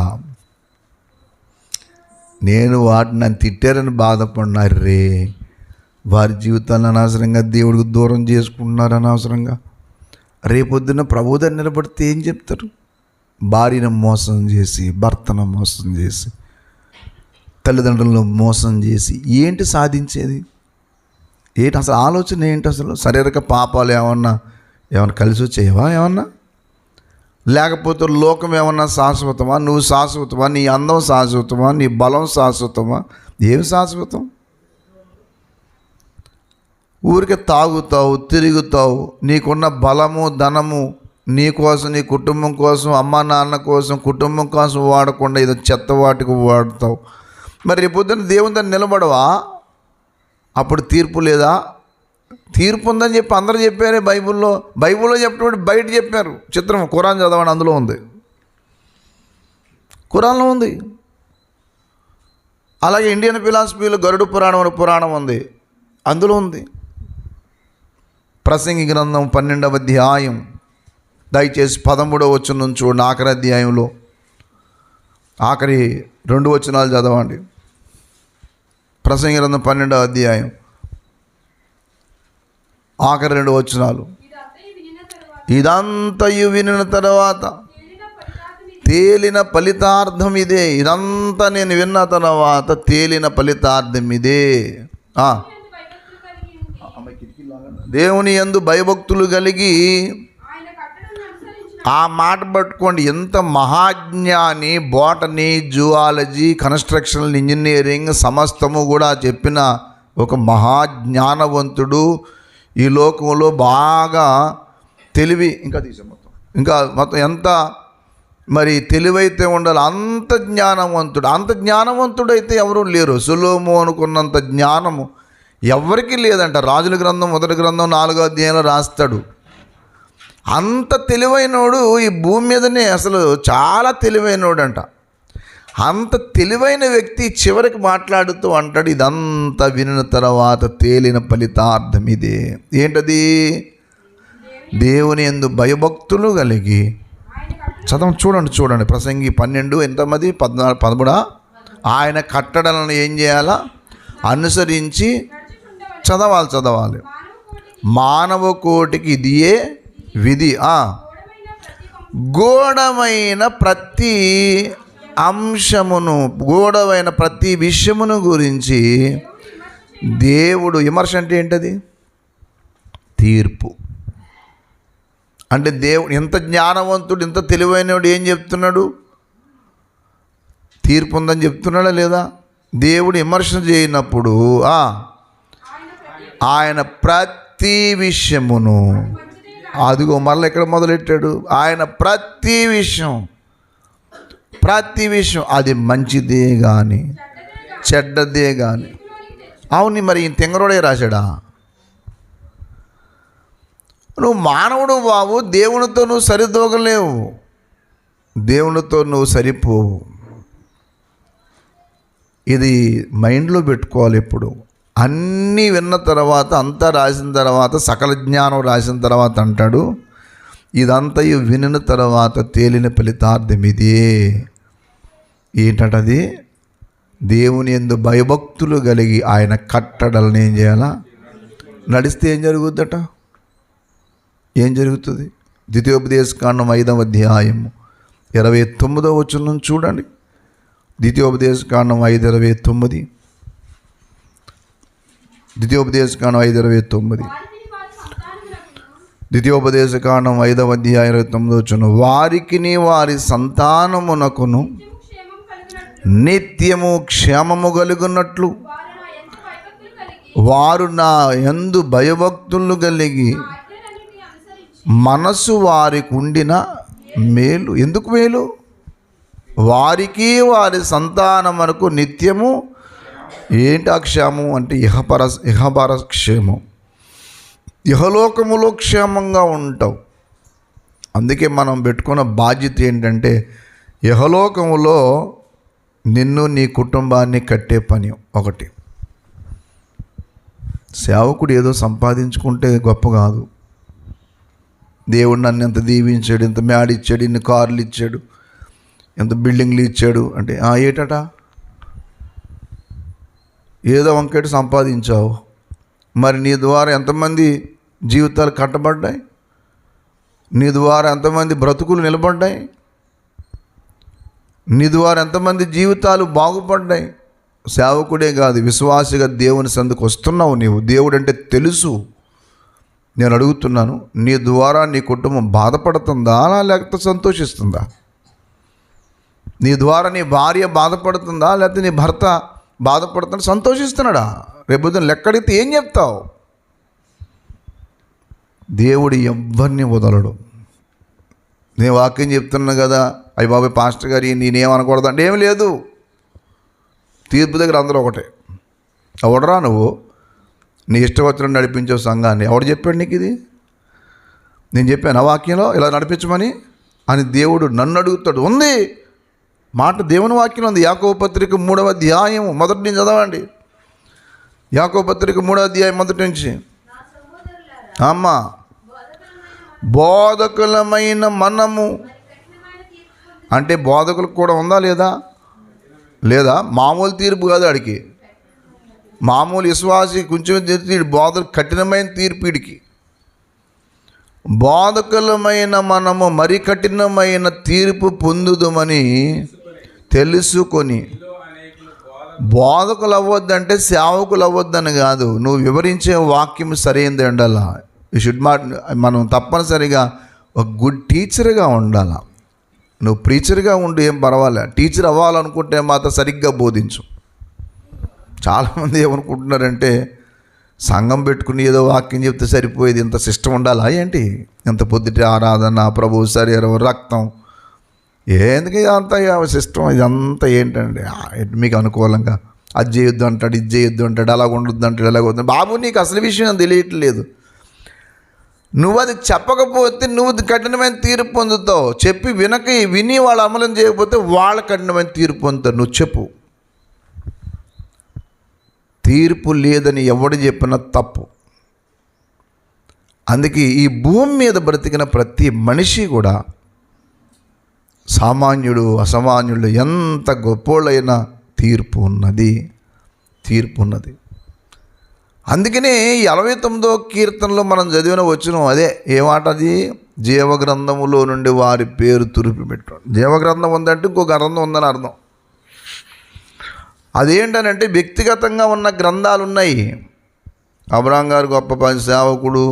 నేను నన్ను తిట్టారని బాధపడినారు రే, వారి జీవితాన్ని అనవసరంగా దేవుడికి దూరం చేసుకుంటున్నారు. అనవసరంగా రేపొద్దున ప్రభువుని నిలబడితే ఏం చెప్తారు? భార్యను మోసం చేసి, భర్తను మోసం చేసి, తల్లిదండ్రులను మోసం చేసి ఏంటి సాధించేది? ఏంటి అసలు ఆలోచన ఏంటి? అసలు శారీరక పాపాలు ఏమన్నా కలిసి వచ్చేవా? ఏమన్నా లేకపోతే లోకం ఏమన్నా శాశ్వతమా? నువ్వు శాశ్వతమా? నీ అందం శాశ్వతమా? నీ బలం శాశ్వతమా? ఏమి శాశ్వతం? ఊరికే తాగుతావు, తిరుగుతావు. నీకున్న బలము, ధనము నీ కోసం, నీ కుటుంబం కోసం, అమ్మ నాన్న కోసం, కుటుంబం కోసం వాడకుండా ఏదో చెత్త వాటికి వాడుతావు. మరి రేపొద్దున దేవుని దాన్ని నిలబడవా? అప్పుడు తీర్పు లేదా? తీర్పు ఉందని చెప్పి అందరూ చెప్పారే బైబిల్లో చెప్పినప్పుడు బయట చెప్పారు. చిత్రం ఖురాన్ చదవండి, అందులో ఉంది, ఖురాన్లో ఉంది. అలాగే ఇండియన్ ఫిలాసఫీలో గరుడ పురాణం ఉంది, అందులో ఉంది. ప్రసంగి గ్రంథం 12వ అధ్యాయం దయచేసి 13వ వచనం నుంచి చూడండి. ఆఖరి అధ్యాయంలో ఆఖరి 2 వచనాలు చదవండి. ప్రసంగి గ్రంథం 12వ అధ్యాయం ఆఖరి 2 వచనాలు. ఇదంతయు వినిన తర్వాత తేలిన ఫలితార్థం ఇదే. ఇదంతా నేను విన్న తర్వాత తేలిన ఫలితార్థం ఇదే. దేవుని యందు భయభక్తులు కలిగి, ఆ మాట పట్టుకోండి, ఎంత మహాజ్ఞాని, బోటనీ, జువాలజీ, కన్స్ట్రక్షన్ ఇంజనీరింగ్ సమస్తము కూడా చెప్పిన ఒక మహాజ్ఞానవంతుడు, ఈ లోకంలో బాగా తెలివి, ఇంకా మొత్తం ఎంత మరి తెలివైతే ఉండాలి, అంత జ్ఞానవంతుడు. అంత జ్ఞానవంతుడైతే ఎవరూ లేరు. సొలొమోనుకున్నంత జ్ఞానము ఎవరికి లేదంట. రాజుల గ్రంథం 1వ గ్రంథం 4వ అధ్యాయంలో రాస్తాడు. అంత తెలివైనోడు ఈ భూమి మీదనే అసలు చాలా తెలివైనోడంట. అంత తెలివైన వ్యక్తి చివరికి మాట్లాడుతూ అంటాడు, ఇదంతా వినిన తర్వాత తేలిన ఫలితార్థం ఇదే. ఏంటది? దేవుని యందు భయభక్తులు కలిగి చూడండి ప్రసంగి 12 ఎంతమంది 13 ఆయన కట్టడలను ఏం చేయాలా? అనుసరించి చదవాలి. మానవ కోటికి ఇదియే విధి. గూఢమైన ప్రతి అంశమును, గూఢమైన ప్రతి విషయమును గురించి దేవుడు విమర్శ అంటే ఏంటది? తీర్పు. అంటే దేవుడు ఎంత జ్ఞానవంతుడు, ఎంత తెలివైనడు, ఏం చెప్తున్నాడు? తీర్పు ఉందని చెప్తున్నాడా లేదా? దేవుడు విమర్శ చేయనప్పుడు ఆయన ప్రతి విషయమును, అదిగో మరలా ఎక్కడ మొదలెట్టాడు? ఆయన ప్రతి విషయం అది మంచిదే కానీ చెడ్డదే కానీ. అవును, మరి ఈ తెంగరోడే రాశాడా? నువ్వు మానవుడు బాబు, దేవునితో నువ్వు సరిదూగలేవు, దేవునితో నువ్వు సరిపోవు. ఇది మైండ్లో పెట్టుకోవాలి ఎప్పుడు. అన్నీ విన్న తర్వాత, అంతా రాసిన తర్వాత, సకల జ్ఞానం రాసిన తర్వాత అంటాడు, ఇదంతా వినిన తర్వాత తేలిన ఫలితార్థం ఇదే. ఏంటది? దేవుని యందు భయభక్తులు కలిగి ఆయన కట్టడలను ఏం చేయాలా? నడిస్తే ఏం జరుగుద్దట? ఏం జరుగుతుంది? ద్వితీయోపదేశకాండం 5వ అధ్యాయం 29వ వచనం చూడండి. ద్వితీయోపదేశకాండం 5:29. ద్వితీయోపదేశకాండం 5:29. ద్వితీయోపదేశకాండం 5వ అధ్యాయం 29వ వచనం. వారికిని వారి సంతానమునకును నిత్యము క్షేమము కలుగున్నట్లు వారు నా యందు భయభక్తులు కలిగి మనసు వారికి ఉండిన మేలు. ఎందుకు మేలు? వారికి వారి సంతానమునకు నిత్యము ఏంటి? ఆ క్షేమం అంటే ఇహపర క్షేమం, ఇహలోకములో క్షేమంగా ఉంటావు. అందుకే మనం పెట్టుకున్న బాధ్యత ఏంటంటే ఇహలోకములో నిన్ను నీ కుటుంబాన్ని కట్టే పని ఒకటి. సేవకుడు ఏదో సంపాదించుకుంటే గొప్ప కాదు. దేవుడు నన్ను ఎంత దీవించాడు, ఎంత మేడ ఇచ్చాడు, ఇన్ని కార్లు ఇచ్చాడు, ఎంత బిల్డింగ్లు ఇచ్చాడు అంటే ఏటట ఏదో వంకేటి సంపాదించావు. మరి నీ ద్వారా ఎంతమంది జీవితాలు కట్టబడ్డాయి? నీ ద్వారా ఎంతమంది బ్రతుకులు నిలబడ్డాయి? నీ ద్వారా ఎంతమంది జీవితాలు బాగుపడ్డాయి? సేవకుడే కాదు, విశ్వాసిగా దేవుని సందుకు వస్తున్నావు నీవు. దేవుడు అంటే తెలుసు. నేను అడుగుతున్నాను, నీ ద్వారా నీ కుటుంబం బాధపడుతుందా లేకపోతే సంతోషిస్తుందా? నీ ద్వారా నీ భార్య బాధపడుతుందా లేకపోతే నీ భర్త బాధపడుతున్నా సంతోషిస్తున్నాడా? రేపు లెక్కడితే ఏం చెప్తావు? దేవుడు ఎవ్వరిని వదలడు. నేను వాక్యం చెప్తున్నా కదా, అయ్యి బాబాయ్ పాస్టర్ గారు నేనేమనకూడదు అంటే ఏమి లేదు. తీర్పు దగ్గర అందరూ ఒకటే. ఎవడరా నువ్వు? నీ ఇష్టం వచ్చినట్టు నడిపించావు సంఘాన్ని. ఎవడు చెప్పాడు నీకు ఇది? నేను చెప్పాను ఆ వాక్యంలో ఇలా నడిపించమని అని దేవుడు నన్ను అడుగుతాడు. ఉంది మాట, దేవుని వాక్యం ఉంది. యాకోబు పత్రిక 3వ అధ్యాయం మొదటి నుంచి చదవండి. యాకోబు పత్రిక 3వ అధ్యాయం మొదటి నుంచి. అమ్మా, బోధకులమైన మనము అంటే బోధకులకు కూడా ఉందా లేదా? మామూలు తీర్పు కాదు ఆడికి. మామూలు విశ్వాసి కొంచెం బోధకు కఠినమైన తీర్పు వీడికి. బోధకులమైన మనము మరి కఠినమైన తీర్పు పొందుదుమని తెలుసుకొని. బోధకులు అవ్వద్దంటే సేవకులు అవ్వద్దని కాదు, నువ్వు వివరించే వాక్యం సరైనది ఉండాలా. యూ షుడ్ మనం తప్పనిసరిగా ఒక గుడ్ టీచర్గా ఉండాలి. నువ్వు ప్రీచర్గా ఉండి ఏం పర్వాలే, టీచర్ అవ్వాలనుకుంటే మాత్రం సరిగ్గా బోధించు. చాలామంది ఏమనుకుంటున్నారంటే సంఘం పెట్టుకుని ఏదో వాక్యం చెప్తే సరిపోయేది, ఇంత సిస్టమ్ ఉండాలా ఏంటి, ఇంత పొద్దుటి ఆరాధన, ప్రభు శరీరం, రక్తం, ఎందుకు ఇదంతా సిస్టమ్, ఇదంతా ఏంటండి మీకు అనుకూలంగా అది చేయొద్దు అంటాడు, ఇది చేయొద్దు అంటాడు, అలాగ ఉండొద్దు అంటాడు, అలాగ వద్దు. బాబు నీకు అసలు విషయం తెలియట్లేదు. నువ్వు అది చెప్పకపోతే నువ్వు కఠినమైన తీర్పు పొందుతావు. చెప్పి విని వాళ్ళు అమలు చేయకపోతే వాళ్ళ కఠినమైన తీర్పు పొందుతారు. నువ్వు చెప్పు. తీర్పు లేదని ఎవడు చెప్పినా తప్పు. అందుకే ఈ భూమి మీద బ్రతికిన ప్రతి మనిషి కూడా సామాన్యుడు అసామాన్యుడు ఎంత గొప్పోళ్ళైనా తీర్పు ఉన్నది. అందుకనే 69వ కీర్తనలో మనం చదివిన వచనం అదే. ఏమాటది? జీవగ్రంథములో నుండి వారి పేరు తురిపి పెట్టాడు. జీవగ్రంథం ఉందంటే ఇంకో గ్రంథం ఉందని అర్థం. అదేంటనంటే వ్యక్తిగతంగా ఉన్న గ్రంథాలు ఉన్నాయి. అబ్రహాం గారు గొప్ప సేవకుడు,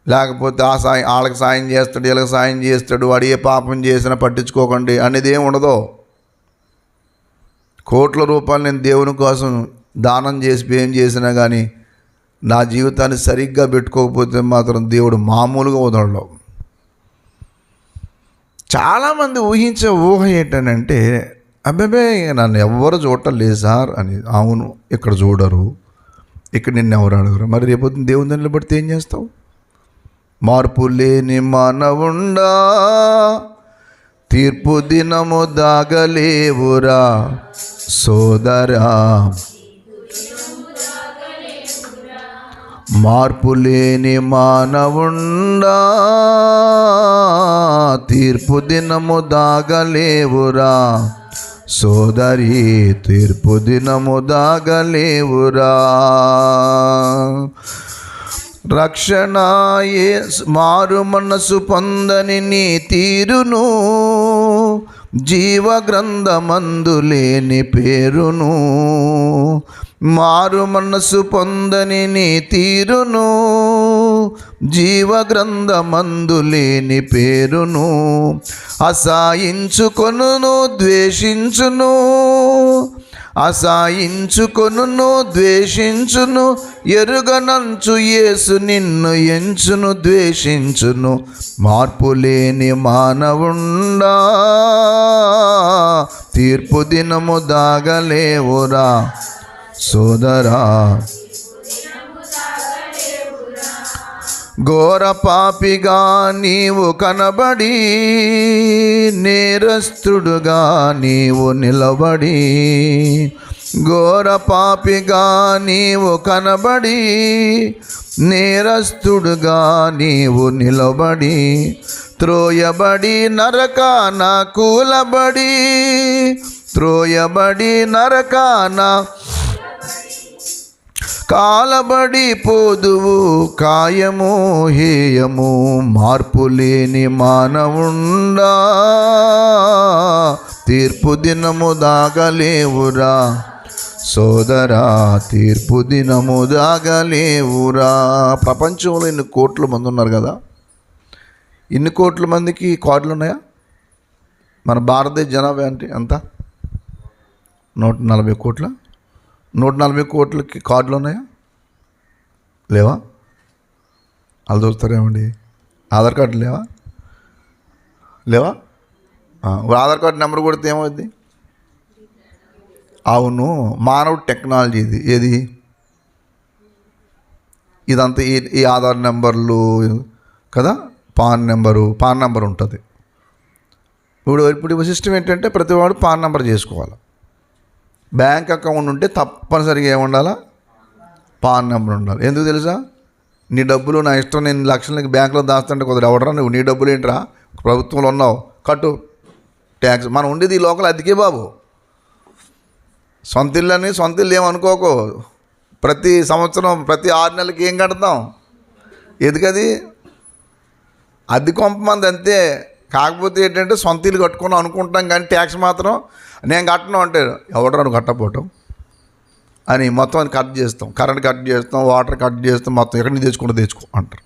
లేకపోతే వాళ్ళకి సాయం చేస్తాడు, వీళ్ళకి సాయం చేస్తాడు, వాడు ఏ పాపం చేసినా పట్టించుకోకండి అనేది ఏమి ఉండదు. కోట్ల రూపాయలు నేను దేవుని కోసం దానం చేసి ఏం చేసినా కానీ నా జీవితాన్ని సరిగ్గా పెట్టుకోకపోతే మాత్రం దేవుడు మామూలుగా వదలడు. చాలామంది ఊహించే ఊహ ఏంటనంటే, అబ్బాబే నన్ను ఎవ్వరు చూడటం లేదు సార్ అని. అవును, ఇక్కడ చూడరు, ఇక్కడ నిన్ను ఎవరు అడగరు. మరి రేపొద్దున దేవుని దాన్ని నిలబడితే ఏం చేస్తావు? మార్పు లేని మానవుండా, తీర్పు దినము దాగలేవురా సోదరా. మార్పు లేని మానవుండా, తీర్పు దినము దాగలేవురా సోదరి, తీర్పు దినము దాగలేవురా. రక్షణ మారు మనసు పొందని నీ తీరును, జీవ గ్రంథమందు లేని పేరును. మారు మనసు పొందని నీ తీరును, జీవ గ్రంథమందు లేని పేరును. అసహించుకొనును ద్వేషించును, అసహించుకొనును ద్వేషించును, ఎరుగనంచు యేసు నిన్ను ఎంచును ద్వేషించును. మార్పు లేని మానవుండా, తీర్పు దినము దాగలేవురా సోదరా. ఘోర పాపిగా నీవు కనబడి, నేరస్తుడుగా నీవు నిలబడి. ఘోర పాపిగా నీవు కనబడి, నేరస్తుడుగా నీవు నిలబడి. త్రోయబడి నరకాన కూలబడి, త్రోయబడి నరకాన కాలబడి పోదువు కాయము హేయము. మార్పు లేని మానవుండా, తీర్పు దినము దాగలేవురా సోదరా, తీర్పు దినము దాగలేవురా. ప్రపంచంలో ఇన్ని కోట్ల మంది ఉన్నారు కదా, ఇన్ని కోట్ల మందికి కార్డులు ఉన్నాయా? మన భారతదేశ జనాభా అంటే ఎంత? 140 కోట్ల. 140 కోట్లకి కార్డులు ఉన్నాయా? లేవా? వాళ్ళు చూస్తారేమండి, ఆధార్ కార్డు లేవా? ఆధార్ కార్డు నెంబర్ కొడితే ఏమవుద్ది? అవును, మానవుడు టెక్నాలజీ ఇది. ఏది ఇదంతా? ఈ ఆధార్ నెంబర్లు కదా, పాన్ నెంబర్ ఉంటుంది. ఇప్పుడు సిస్టమ్ ఏంటంటే ప్రతివాడు పాన్ నెంబర్ చేసుకోవాలి. బ్యాంక్ అకౌంట్ ఉంటే తప్పనిసరిగా ఏముండాలా? పాన్ నెంబర్ ఉండాలి. ఎందుకు తెలుసా? నీ డబ్బులు నా ఇష్టం, నేను లక్షలకి బ్యాంకులో దాస్తుంటే కుదరదు. ఎవడరా నువ్వు? నీ డబ్బులు ఏంట్రా, ప్రభుత్వంలో ఉన్నావు, కట్టు ట్యాక్స్. మనం ఉండేది ఈ లోకల్ అద్దెకే బాబు. సొంత ఇల్లు ఏమనుకోకు. ప్రతి సంవత్సరం ప్రతి 6 నెలలకి ఏం కడతాం? ఎందుకది? అది కొంతమంది అంతే. కాకపోతే ఏంటంటే సొంత ఇల్లు కట్టుకున్నాం అనుకుంటాం, కానీ ట్యాక్స్ మాత్రం నేను కట్టను అంటే ఎవడరా కట్టపోవటం అని మొత్తం కట్ చేస్తాం. కరెంట్ కట్ చేస్తాం, వాటర్ కట్ చేస్తాం, మొత్తం ఎక్కడి నుంచి తెచ్చుకో అంటారు.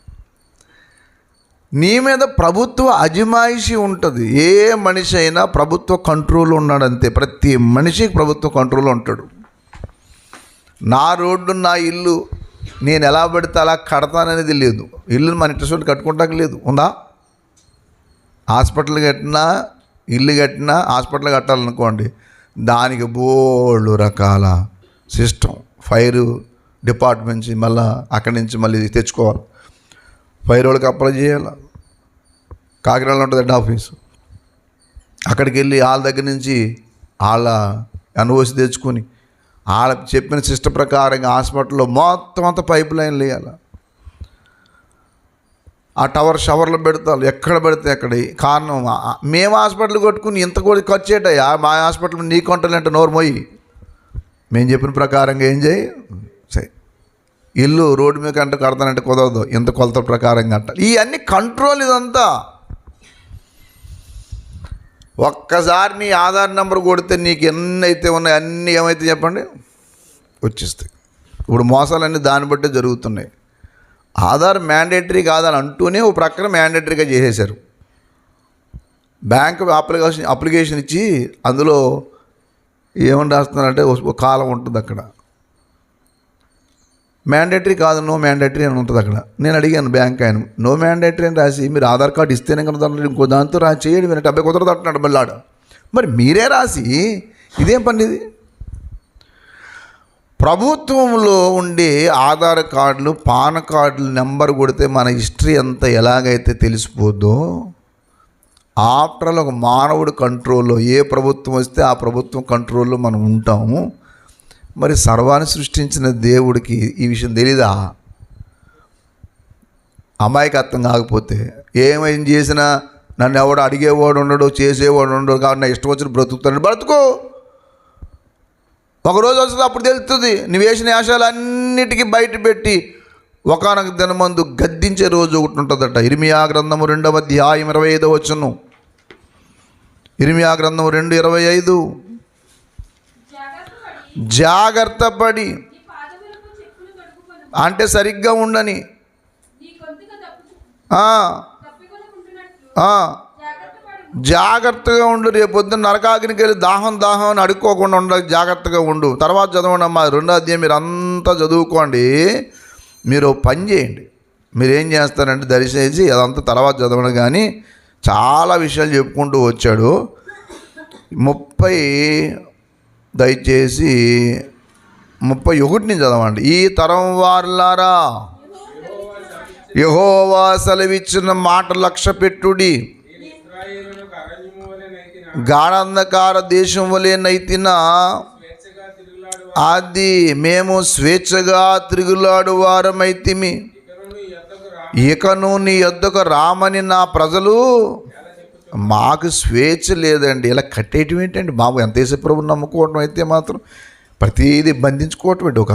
నీ మీద ప్రభుత్వ అజమాయిషీ ఉంటుంది. ఏ మనిషి అయినా ప్రభుత్వ కంట్రోల్ ఉన్నాడంతే. ప్రతి మనిషికి ప్రభుత్వ కంట్రోల్ ఉంటాడు. నా రోడ్డు నా ఇల్లు నేను ఎలా పడితే అలా కడతాననేది లేదు. ఇల్లుని మన ఇంట్రెస్ట్ కట్టుకుంటాక లేదు. ఉందా? హాస్పిటల్ కట్టినా, ఇల్లు కట్టినా, హాస్పిటల్ కట్టాలనుకోండి, దానికి బోల్డు రకాల సిస్టమ్, ఫైర్ డిపార్ట్మెంట్స్, మళ్ళీ అక్కడి నుంచి మళ్ళీ తెచ్చుకోవాలి. ఫైర్ వాళ్ళకి అప్లై చేయాలి. కాకినాడలో ఉంటుంది హెడ్ ఆఫీసు. అక్కడికి వెళ్ళి వాళ్ళ దగ్గర నుంచి వాళ్ళ ఎన్ఓసి తెచ్చుకొని వాళ్ళ చెప్పిన సిస్టమ్ ప్రకారంగా హాస్పిటల్లో మొత్తం అంతా పైప్ లైన్లు వేయాలి. ఆ షవర్లు పెడతారు, ఎక్కడ పెడితే అక్కడ. కారణం మేము హాస్పిటల్ కొట్టుకుని ఇంత కూడా ఖర్చు చేయటయ్యా, మా హాస్పిటల్ నీ కొంటలంటే నోరు మోయి. మేము చెప్పిన ప్రకారంగా ఏం చేయి, సరే ఇల్లు రోడ్డు మీద కంటే కడతానంటే కుదరదు, ఇంత కొలత ప్రకారంగా కట్టాలి. ఇవన్నీ కంట్రోల్. ఇదంతా ఒక్కసారి నీ ఆధార్ నెంబర్ కొడితే నీకు ఎన్నైతే ఉన్నాయి అన్నీ ఏమైతే చెప్పండి వచ్చేస్తాయి. ఇప్పుడు మోసాలన్నీ దాన్ని బట్టే జరుగుతున్నాయి. ఆధార్ మ్యాండేటరీ కాదని అంటూనే ఓ ప్రక్కన మ్యాండేటరీగా చేసేశారు. బ్యాంక్ అప్లికేషన్ ఇచ్చి అందులో ఏమని రాస్తున్నారంటే ఒక కాలం ఉంటుంది అక్కడ, మ్యాండేటరీ కాదు, నో మ్యాండేటరీ అని ఉంటుంది అక్కడ. నేను అడిగాను బ్యాంక్ ఆయన, నో మ్యాండేటరీ అని రాసి మీరు ఆధార్ కార్డు ఇస్తేనే కదా దాంట్లో ఇంకో దాంతో రాసి చేయండి, మీరు డబ్బే కుదరదు అంటున్నాడు మళ్ళాడు. మరి మీరే రాసి ఇదేం పని ఇది? ప్రభుత్వంలో ఉండే ఆధార్ కార్డులు, పాన్ కార్డులు నెంబర్ కొడితే మన హిస్టరీ అంతా ఎలాగైతే తెలిసిపోద్దో, ఆఫ్టర్ ఒక మానవుడి కంట్రోల్లో ఏ ప్రభుత్వం వస్తే ఆ ప్రభుత్వం కంట్రోల్లో మనం ఉంటాము. మరి సర్వాన్ని సృష్టించిన దేవుడికి ఈ విషయం తెలీదా? అమాయకత్వం కాకపోతే ఏమైనా చేసినా నన్ను ఎవడు అడిగేవాడు ఉండడు, చేసేవాడు ఉండడు, కాబట్టి నా ఇష్టం వచ్చిన బ్రతుకుతాడు. బ్రతుకు, ఒకరోజు వస్తుంది అప్పుడు తెలుస్తుంది. నువ్వు వేసిన వేషాలన్నిటికీ బయట పెట్టి ఒకానొక దినమందు గద్దించే రోజు ఒకటి ఉంటుందట. ఇర్మియా గ్రంథము 2వ అధ్యాయం 25వ వచనం. ఇర్మియా గ్రంథము 2:25. జాగ్రత్త పడి అంటే సరిగ్గా ఉండని, జాగ్రత్తగా ఉండు. రేపు పొద్దున్న నరకాగ్నికి వెళ్ళి దాహం అని అడుక్కోకుండా ఉండాలి, జాగ్రత్తగా ఉండు. తర్వాత చదవండి అమ్మా 2వ అధ్యాయం, మీరు అంతా చదువుకోండి. మీరు పని చేయండి. మీరు ఏం చేస్తారంటే దయచేసి అదంతా తర్వాత చదవడం, కానీ చాలా విషయాలు చెప్పుకుంటూ వచ్చాడు. 31 నుంచి చదవండి. ఈ తరం వారులారా, యెహోవా సెలవిచ్చిన మాట లక్ష్య పెట్టుడి. గాఢంధకార దేశం వలె నైతిన అది మేము స్వేచ్ఛగా తిరుగులాడు వారమైతిమి. ఇకను నీ యొద్దకు రామని నా ప్రజలు. మాకు స్వేచ్ఛ లేదండి. ఇలా కట్టేయటం ఏంటండి బాబు? ఎంతసేపు ప్రభుని నమ్ముకోవటం అయితే మాత్రం ప్రతిదీ బంధించుకోవటం ఏంటి? ఒక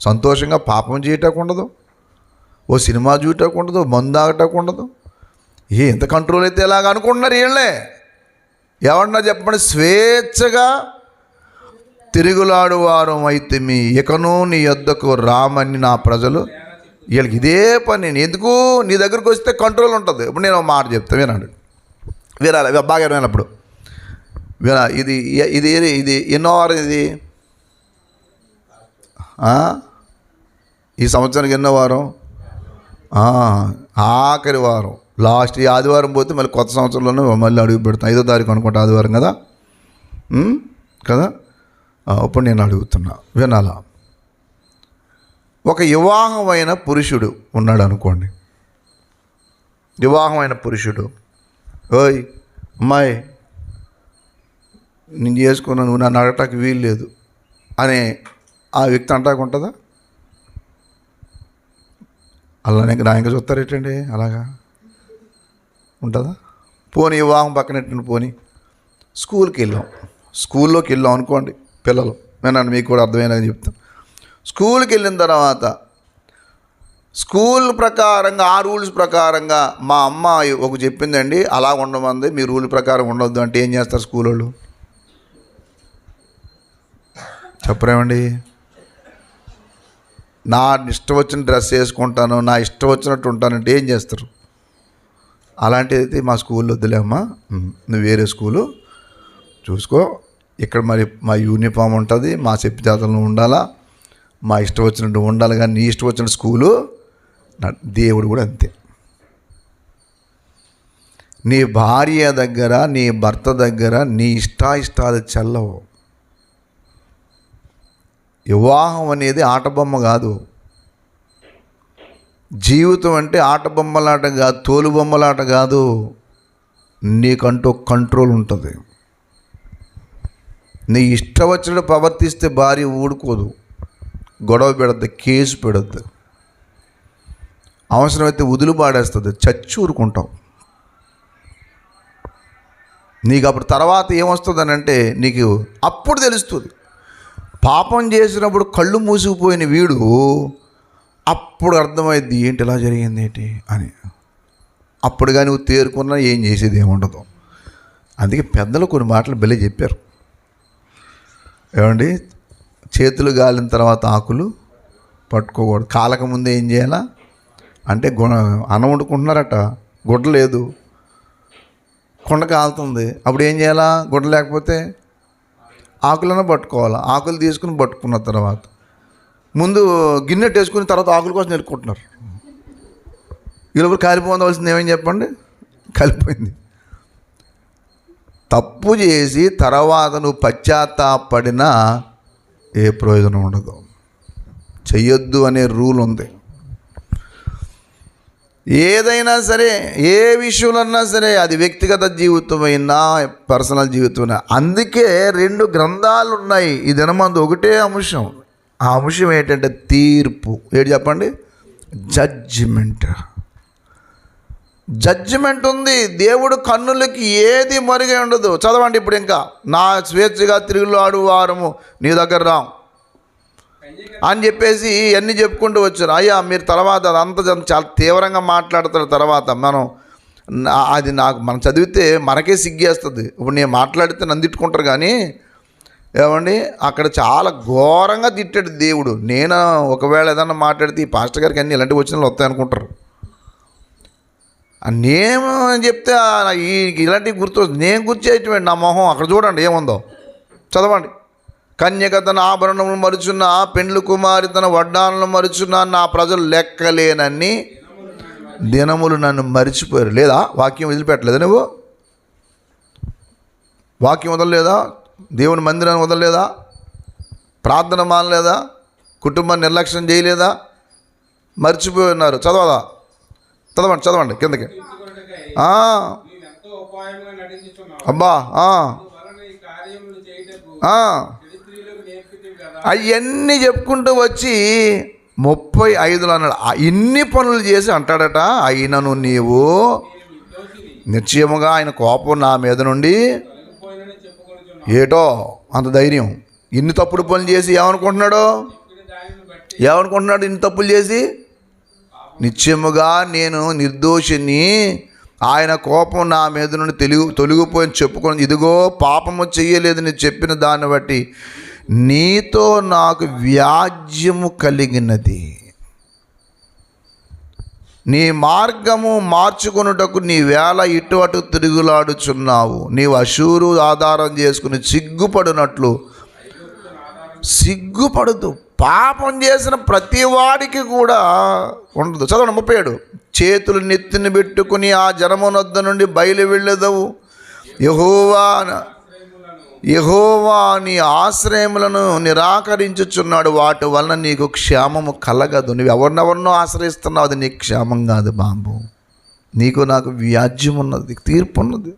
సంతోషంగా పాపం చేయటం ఉండదు, ఓ సినిమా చూడటం ఉండదు, మందు ఆగటం ఉండదు. ఎంత కంట్రోల్ అయితే ఎలాగ అనుకుంటున్నారు వీళ్ళే? ఎవరన్నా చెప్పండి. స్వేచ్ఛగా తిరుగులాడు వారం అయితే మీ ఇకను నీ యొద్దకు రామని నా ప్రజలు. వీళ్ళకి ఇదే పని. ఎందుకు? నీ దగ్గరకు వస్తే కంట్రోల్ ఉంటుంది. ఇప్పుడు నేను ఒక మాట చెప్తాను, వినండి. వినాలి బాగా వినప్పుడు ఇది ఇది ఇది ఎన్నో వారం ఇది? ఈ సంవత్సరానికి ఎన్నో వారం? ఆఖరి వారం, లాస్ట్. ఈ ఆదివారం పోతే మళ్ళీ కొత్త సంవత్సరంలోనే మళ్ళీ అడుగు పెడతాం. 5వ తారీఖు అనుకుంటా ఆదివారం కదా కదా. ఇప్పుడు నేను అడుగుతున్నా, వినాలా? ఒక వివాహమైన పురుషుడు ఉన్నాడు అనుకోండి. వివాహమైన పురుషుడు, ఓయ్ అమ్మాయి నేను చేసుకున్నాను, నువ్వు నన్ను అడగటానికి వీలు లేదు అని ఆ వ్యక్తి అంటాకుంటుందా? అలానే నా ఇంకా చూస్తారేటండి, అలాగా ఉంటుందా? పోనీ వివాహం పక్కనెట్టండి, పోనీ స్కూల్లోకి వెళ్ళాం అనుకోండి. పిల్లలు వినండి, మీకు కూడా అర్థమైనది చెప్తాను. స్కూల్కి వెళ్ళిన తర్వాత స్కూల్ ప్రకారంగా ఆ రూల్స్ ప్రకారంగా మా అమ్మ ఒక చెప్పిందండి, అలా ఉండమంది, మీ రూల్ ప్రకారం ఉండొద్దు అంటే ఏం చేస్తారు స్కూల్ వాళ్ళు? చెప్పరేమండి? నా ఇష్టం వచ్చిన డ్రెస్ వేసుకుంటాను, నా ఇష్టం వచ్చినట్టు ఉంటానంటే ఏం చేస్తారు? అలాంటిదైతే మా స్కూల్లో వద్దులేమ్మా, నువ్వు వేరే స్కూలు చూసుకో, ఇక్కడ మరి మా యూనిఫామ్ ఉంటుంది, మా చెప్పితేతలను ఉండాలా, మా ఇష్టం వచ్చినట్టు ఉండాలి, కానీ నీ ఇష్టం వచ్చిన స్కూలు. దేవుడు కూడా అంతే. నీ భార్య దగ్గర, నీ భర్త దగ్గర నీ ఇష్టాలు చెల్లవు. వివాహం అనేది ఆటబొమ్మ కాదు. జీవితం అంటే ఆటబొమ్మలాట కాదు, తోలుబొమ్మలాట కాదు. నీకంటూ కంట్రోల్ ఉంటుంది. నీ ఇష్టం వచ్చినట్టు ప్రవర్తిస్తే భార్య ఊడుకోదు, గొడవ పెడద్దు, కేసు పెడద్దు, అవసరమైతే వదులు పాడేస్తుంది, చచ్చి ఊరుకుంటావు. నీకు అప్పుడు తర్వాత ఏమొస్తుందని అంటే నీకు అప్పుడు తెలుస్తుంది. పాపం చేసినప్పుడు కళ్ళు మూసుకుపోయిన వీడు అప్పుడు అర్థమైద్ది, ఏంటి ఇలా జరిగింది ఏంటి అని. అప్పుడుగా నువ్వు తేరుకున్నా ఏం చేసేది ఏముండదు. అందుకే పెద్దలు కొన్ని మాటలు భలే చెప్పారు. ఏమండి, చేతులు గాలిన తర్వాత ఆకులు పట్టుకోకూడదు. కాలక ముందే ఏం చేయాలా అంటే, అన్నం వండుకుంటున్నారట, గుడ్డ లేదు, కొండ కాలుతుంది, అప్పుడు ఏం చేయాలా? గుడ్డ లేకపోతే ఆకులను పట్టుకోవాలా. ఆకులు తీసుకుని పట్టుకున్న తర్వాత ముందు గిన్నె వేసుకుని తర్వాత ఆకుల కోసం నెరుక్కుంటున్నారు. వీళ్ళప్పుడు కాలిపోవలసింది ఏమని చెప్పండి? కాలిపోయింది. తప్పు చేసి తర్వాత నువ్వు పశ్చాత్తాపడినా ఏ ప్రయోజనం ఉండదు. చెయ్యొద్దు అనే రూల్ ఉంది. ఏదైనా సరే, ఏ విషయంలో సరే, అది వ్యక్తిగత జీవితమైనా పర్సనల్ జీవితమైనా. అందుకే 2 గ్రంథాలు ఉన్నాయి ఈ దినమందు. ఒకటే అంశం. ఆ అంశం ఏంటంటే తీర్పు. ఏంటి చెప్పండి? జడ్జిమెంట్ ఉంది. దేవుడు కన్నులకి ఏది మరుగై ఉండదు. చదవండి ఇప్పుడు. ఇంకా నా స్వేచ్ఛగా తిరుగులాడు వారము నీ దగ్గర రాం అని చెప్పేసి అన్నీ చెప్పుకుంటూ వచ్చారు. అయ్యా మీరు తర్వాత అదంతా చాలా తీవ్రంగా మాట్లాడతారు. తర్వాత అది మనం చదివితే మనకే సిగ్గేస్తుంది. ఇప్పుడు నేను మాట్లాడితే నన్ను తిట్టుకుంటారు, కానీ ఏమండి అక్కడ చాలా ఘోరంగా తిట్టాడు దేవుడు. నేను ఒకవేళ ఏదన్నా మాట్లాడితే ఈ పాస్టర్ గారికి అన్నీ ఇలాంటివి వచ్చిన వస్తాయనుకుంటారు. నేను చెప్తే ఇలాంటివి నేను గుర్చేయటమేంటి నా మొహం. అక్కడ చూడండి ఏముందో, చదవండి. కన్యక తన ఆభరణములు మరుచున్న, పెండ్లు కుమారి తన వడ్డాలను మరుచున్న, నా ప్రజలు లెక్కలేనన్ని దినములు నన్ను మరిచిపోయారు. లేదా వాక్యం వదిలిపెట్టలేదా? నువ్వు వాక్యం వదలలేదా? దేవుని మందిరాన్ని వదలలేదా? ప్రార్థన మానలేదా? కుటుంబాన్ని నిర్లక్ష్యం చేయలేదా? మర్చిపోయి ఉన్నారు. చదవండి కిందకి. అబ్బా, అవన్నీ చెప్పుకుంటూ వచ్చి 35లో అన్నాడు. ఇన్ని పనులు చేసి అంటాడట, అయినను నీవు నిశ్చయముగా ఆయన కోపం నా మీద నుండి ఏటో అంత ధైర్యం. ఇన్ని తప్పుడు పనులు చేసి ఏమనుకుంటున్నాడు? ఇన్ని తప్పులు చేసి నిశ్చయముగా నేను నిర్దోషిని, ఆయన కోపం నా మీద నుండి తొలగిపోయి చెప్పుకొని, ఇదిగో పాపము చెయ్యలేదు నీ చెప్పిన దాన్ని బట్టి నీతో నాకు వ్యాజ్యము కలిగినది. నీ మార్గము మార్చుకొనుటకు నీ వేళ ఇటు అటు తిరుగులాడుచున్నావు. నీవు అశూరు ఆధారం చేసుకుని సిగ్గుపడదు. పాపం చేసిన ప్రతి వాడికి కూడా ఉండదు. చదవండి 37. చేతులు నెత్తిని పెట్టుకుని ఆ జనమునొద్ద నుండి బయలు వెళ్ళదవు. యెహోవా నీ ఆశ్రయములను నిరాకరించుచున్నాడు, వాటి వలన నీకు క్షేమము కలగదు. నువ్వు ఎవరినెవరినో ఆశ్రయిస్తున్నావు, అది నీకు క్షేమం కాదు బాబు. నీకు నాకు వ్యాజ్యం ఉన్నది, తీర్పు ఉన్నది.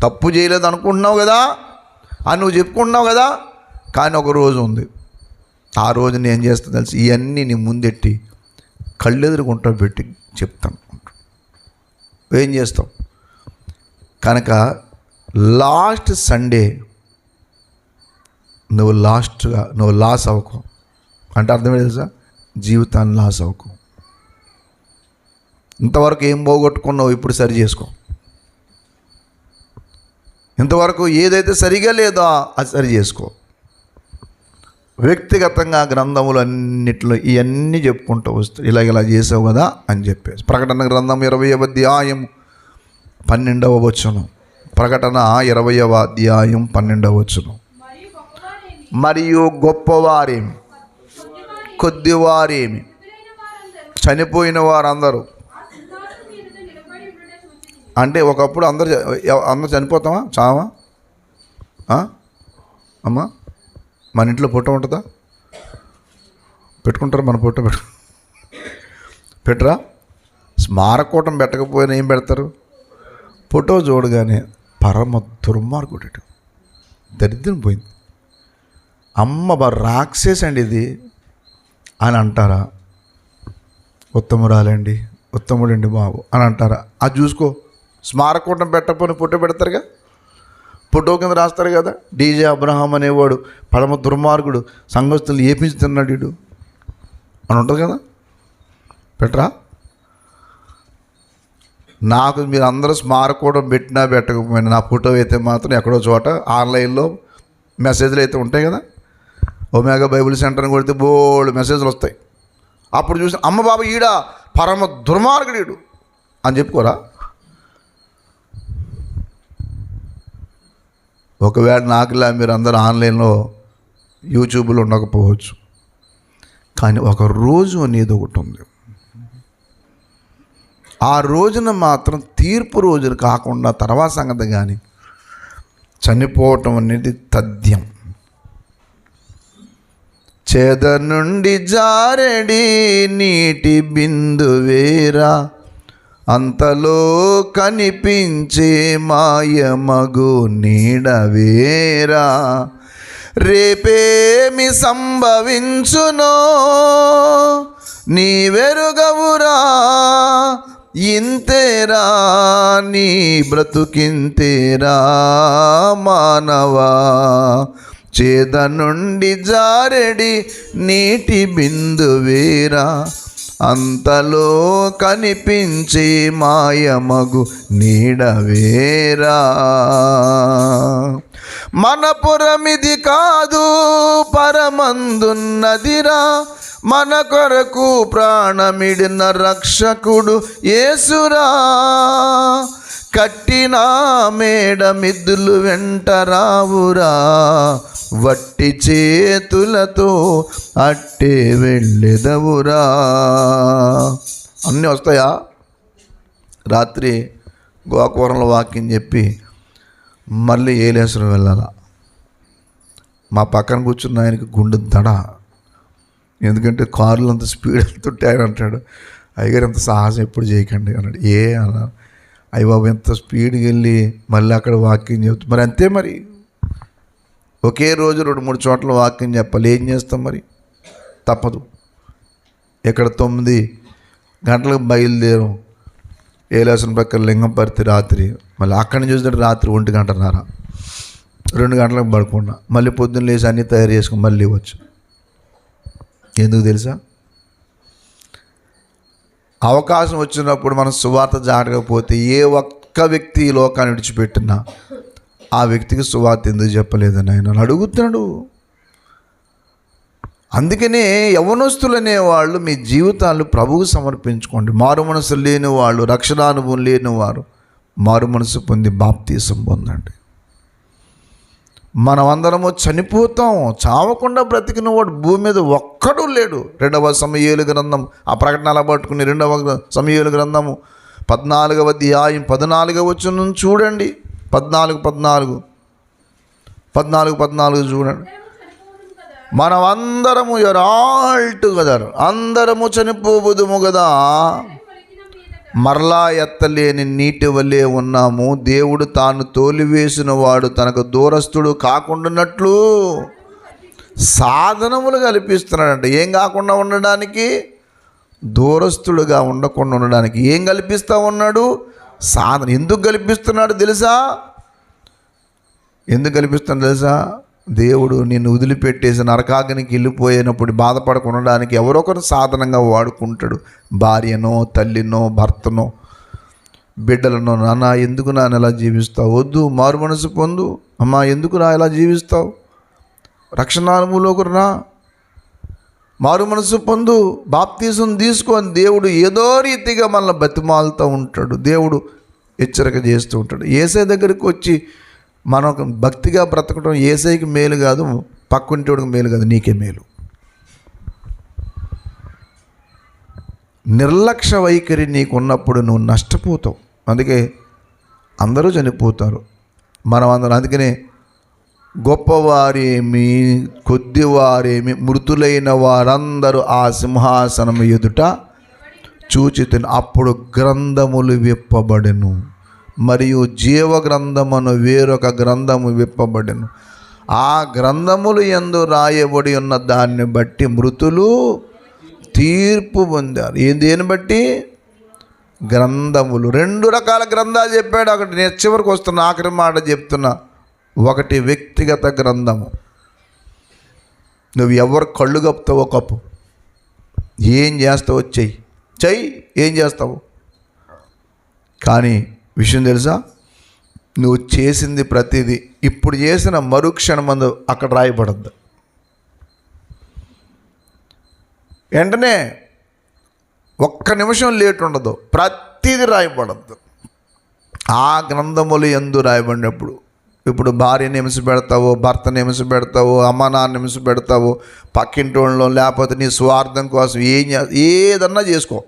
తప్పు చేయలేదు అనుకుంటున్నావు కదా అని నువ్వు చెప్పుకుంటున్నావు కదా, కానీ ఒక రోజు ఉంది. ఆ రోజు నేను చేస్తాను తెలుసు, ఇవన్నీ నీ ముందెట్టి కళ్ళెదురుకుంటా పెట్టి చెప్తాను. ఏం చేస్తావు? కనుక లాస్ట్ సండే నువ్వు లాస్ అవ్వకు. అంటే అర్థమే తెలుసా? జీవితాన్ని లాస్ అవ్వకు. ఇంతవరకు ఏం పోగొట్టుకున్నావు ఇప్పుడు సరి చేసుకో. ఇంతవరకు ఏదైతే సరిగా లేదో అది సరి చేసుకో. వ్యక్తిగతంగా గ్రంథములు అన్నిట్లో ఇవన్నీ చెప్పుకుంటూ వస్తాయి. ఇలా చేసావు కదా అని చెప్పేసి. ప్రకటన గ్రంథం 20వ అధ్యాయం 12వ వచనం. ప్రకటన 20వ అధ్యాయం 12వ వచనం. మరియు గొప్పవారేమి కొద్దివారేమి చనిపోయిన వారందరూ. అంటే ఒకప్పుడు అందరూ చనిపోతామా, చావా? అమ్మా, మన ఇంట్లో ఫోటో ఉంటుందా? పెట్టుకుంటారా? మన ఫోటో పెట్టరా? స్మారకూటం పెట్టకపోయినా ఏం పెడతారు? ఫోటో చూడగానే పరమ దుర్మార్గుడు, దరిద్రం పోయింది, అమ్మ రాక్షసండి ఇది అని అంటారా? ఉత్తమురాలండి, ఉత్తముడండి బాబు అని అంటారా? అది చూసుకో. స్మారకూటం పెట్టకపోయినా ఫోటో పెడతారుగా, ఫోటో కింద రాస్తారు కదా, డీజే అబ్రహాం అనేవాడు పరమ దుర్మార్గుడు, సంఘస్థులు ఏపించుతున్నాడు వీడు అని ఉంటుంది కదా, పెట్టరా? నాకు మీరు అందరూ స్మారకూటం పెట్టినా పెట్టకపోయినా నా ఫోటో అయితే మాత్రం ఎక్కడో చోట ఆన్లైన్లో మెసేజ్లు అయితే ఉంటాయి కదా, ఒమేగా బైబిల్ సెంటర్ని కొడితే బోల్డ్ మెసేజ్లు వస్తాయి. అప్పుడు చూసి అమ్మ బాబా ఈడ పరమ దుర్మార్గుడు అని చెప్పుకోరా? ఒకవేళ నాకులా మీరు అందరూ ఆన్లైన్లో యూట్యూబ్లో ఉండకపోవచ్చు, కానీ ఒక రోజు అనేది ఒకటి ఉంది. ఆ రోజున మాత్రం తీర్పు రోజులు కాకుండా తర్వాత సంగతి. కానీ చనిపోవటం అనేది తథ్యం. చేద నుండి జారెడి నీటి బిందువేరా, అంతలో కనిపించే మాయమగు నీడవేరా, రేపేమి సంభవించునో నీవెరుగవురా, ఇంతేరా నీ బ్రతుకింతేరా మానవా, చేద నుండి జారెడి నీటి బిందువేరా, అంతలో కనిపించే మాయమగు నీడవేరా, మన పురమిది కాదు పరమందున్నదిరా, మన కొరకు ప్రాణమిడిన రక్షకుడు యేసురా, కట్టిన మేడ మిద్దులు వెంట రావురా, వట్టి చేతులతో అట్టే వెళ్ళెదవురా. అన్నీ వస్తాయా? రాత్రి గోకవరంలో వాక్యం చెప్పి మళ్ళీ ఏలేశ్వరం వెళ్ళాలా. మా పక్కన కూర్చున్న ఆయనకి గుండె దడ. ఎందుకంటే కారులో అంత స్పీడ్ వెళ్తుంటే ఆయన అంటాడు, అయ్యగారు ఎంత సాహసం ఎప్పుడు చేయకండి అన్నాడు. అన్నారు, అయ్య బాబు ఎంత స్పీడ్కి వెళ్ళి మళ్ళీ అక్కడ వాక్యం చెప్తాం. మరి అంతే, మరి ఒకే రోజు 2-3 చోట్ల వాక్యం చెప్పాలి. ఏం చేస్తాం మరి? తప్పదు. ఇక్కడ 9 గంటలకు బయలుదేరం, ఏలేశ్వరం పక్కన లింగంపర్తి రాత్రి, మళ్ళీ అక్కడిని చూసినట్టు రాత్రి 1 గంటన్నర 2 గంటలకు పడకుండా మళ్ళీ పొద్దున్న లేచి అన్నీ తయారు చేసుకుని మళ్ళీ వచ్చు. ఎందుకు తెలుసా? అవకాశం వచ్చినప్పుడు మనం సువార్త జాడకపోతే ఏ ఒక్క వ్యక్తి ఈ లోకాన్ని విడిచిపెట్టినా ఆ వ్యక్తికి సువార్త ఎందుకు చెప్పలేదని ఆయన అడుగుతున్నాడు. అందుకనే యవ్వనస్తులు అనేవాళ్ళు మీ జీవితాలు ప్రభువుకు సమర్పించుకోండి. మారు మనసు లేని వాళ్ళు, రక్షణానుభవం లేని వారు మారు మనసు పొంది బాప్తీసం పొందండి. మనమందరము చనిపోతాం. చావకుండా బ్రతికిన వాడు భూమి మీద ఒక్కడూ లేడు. 2వ సమూయేలు గ్రంథం, ఆ ప్రకటన అలా పట్టుకుని 2వ సమూయేలు గ్రంథము 14వ అధ్యాయం 14వ వచనం చూడండి. 14 చూడండి. మనమందరము ఆల్ టుగెదర్ అందరము చనిపోబుదుము కదా, మరలా ఎత్తలేని నీటి వలె ఉన్నాము. దేవుడు తాను తోలివేసిన వాడు తనకు దూరస్తుడు కాకుండానట్లు సాధనములు కల్పిస్తున్నాడంట. ఏం కాకుండా ఉండడానికి? దూరస్తుడుగా ఉండకుండా ఉండడానికి ఏం కల్పిస్తూ ఉన్నాడు? సాధన. ఎందుకు కల్పిస్తున్నాడు తెలుసా? ఎందుకు కల్పిస్తున్నాడు తెలుసా? దేవుడు నిన్ను వదిలిపెట్టేసి నరకాగ్నికి వెళ్ళిపోయినప్పుడు బాధపడకుండడానికి ఎవరొకరు సాధనంగా వాడుకుంటాడు. భార్యనో, తల్లినో, భర్తనో, బిడ్డలను. నాన్న ఎందుకు నాన్న ఎలా జీవిస్తావు? వద్దు, మారు మనసు పొందు. అమ్మా ఎందుకు నా ఎలా జీవిస్తావు? రక్షణ అనుభవంలోకి రా, మారు మనసు పొందు, బాప్తీసం తీసుకొని దేవుడు ఏదో రీతిగా మనల్ని బతిమాలుతూ ఉంటాడు. దేవుడు హెచ్చరిక చేస్తూ ఉంటాడు. యేసయ్య దగ్గరికి వచ్చి మనం భక్తిగా బ్రతకడం యేసయ్యకి మేలు కాదు, పక్కింటోడికి మేలు కాదు, నీకే మేలు. నిర్లక్ష్య వైఖరి నీకు ఉన్నప్పుడు నువ్వు నష్టపోతావు. అందుకే అందరూ చనిపోతారు, మనం అందరం. అందుకనే గొప్పవారేమి కొద్దివారేమి మృతులైన వారందరూ ఆ సింహాసనం ఎదుట చూచితిని. అప్పుడు గ్రంథములు విప్పబడెను, మరియు జీవ గ్రంథమును వేరొక గ్రంథము విప్పబడెను. ఆ గ్రంథములు యందు రాయబడి ఉన్న దాన్ని బట్టి మృతులు తీర్పు పొందారు. దేని బట్టి? గ్రంథములు. 2 రకాల గ్రంథాలు చెప్పాడు. ఒకటి నేను చివరికి వస్తున్న ఆఖరి మాట చెప్తున్నా. ఒకటి వ్యక్తిగత గ్రంథము. నువ్వు ఎవరు కళ్ళు కప్పుతావో కప్పు, ఏం చేస్తావో చెయ్యి, ఏం చేస్తావు. కానీ విషయం తెలుసా, నువ్వు చేసింది ప్రతిదీ ఇప్పుడు చేసిన మరుక్షణమందు అక్కడ రాయబడద్దు. వెంటనే ఒక్క నిమిషం లేట్ ఉండదు, ప్రతిదీ రాయబడద్దు. ఆ గ్రంథములు యందు రాయబడినప్పుడు ఇప్పుడు భార్యని హింస పెడతావు, భర్తని హింస పెడతావు, అమ్మ నాన్న హింస పెడతావు, పక్కింటి వాళ్ళలో, లేకపోతే నీ స్వార్థం కోసం ఏదన్నా చేసుకో,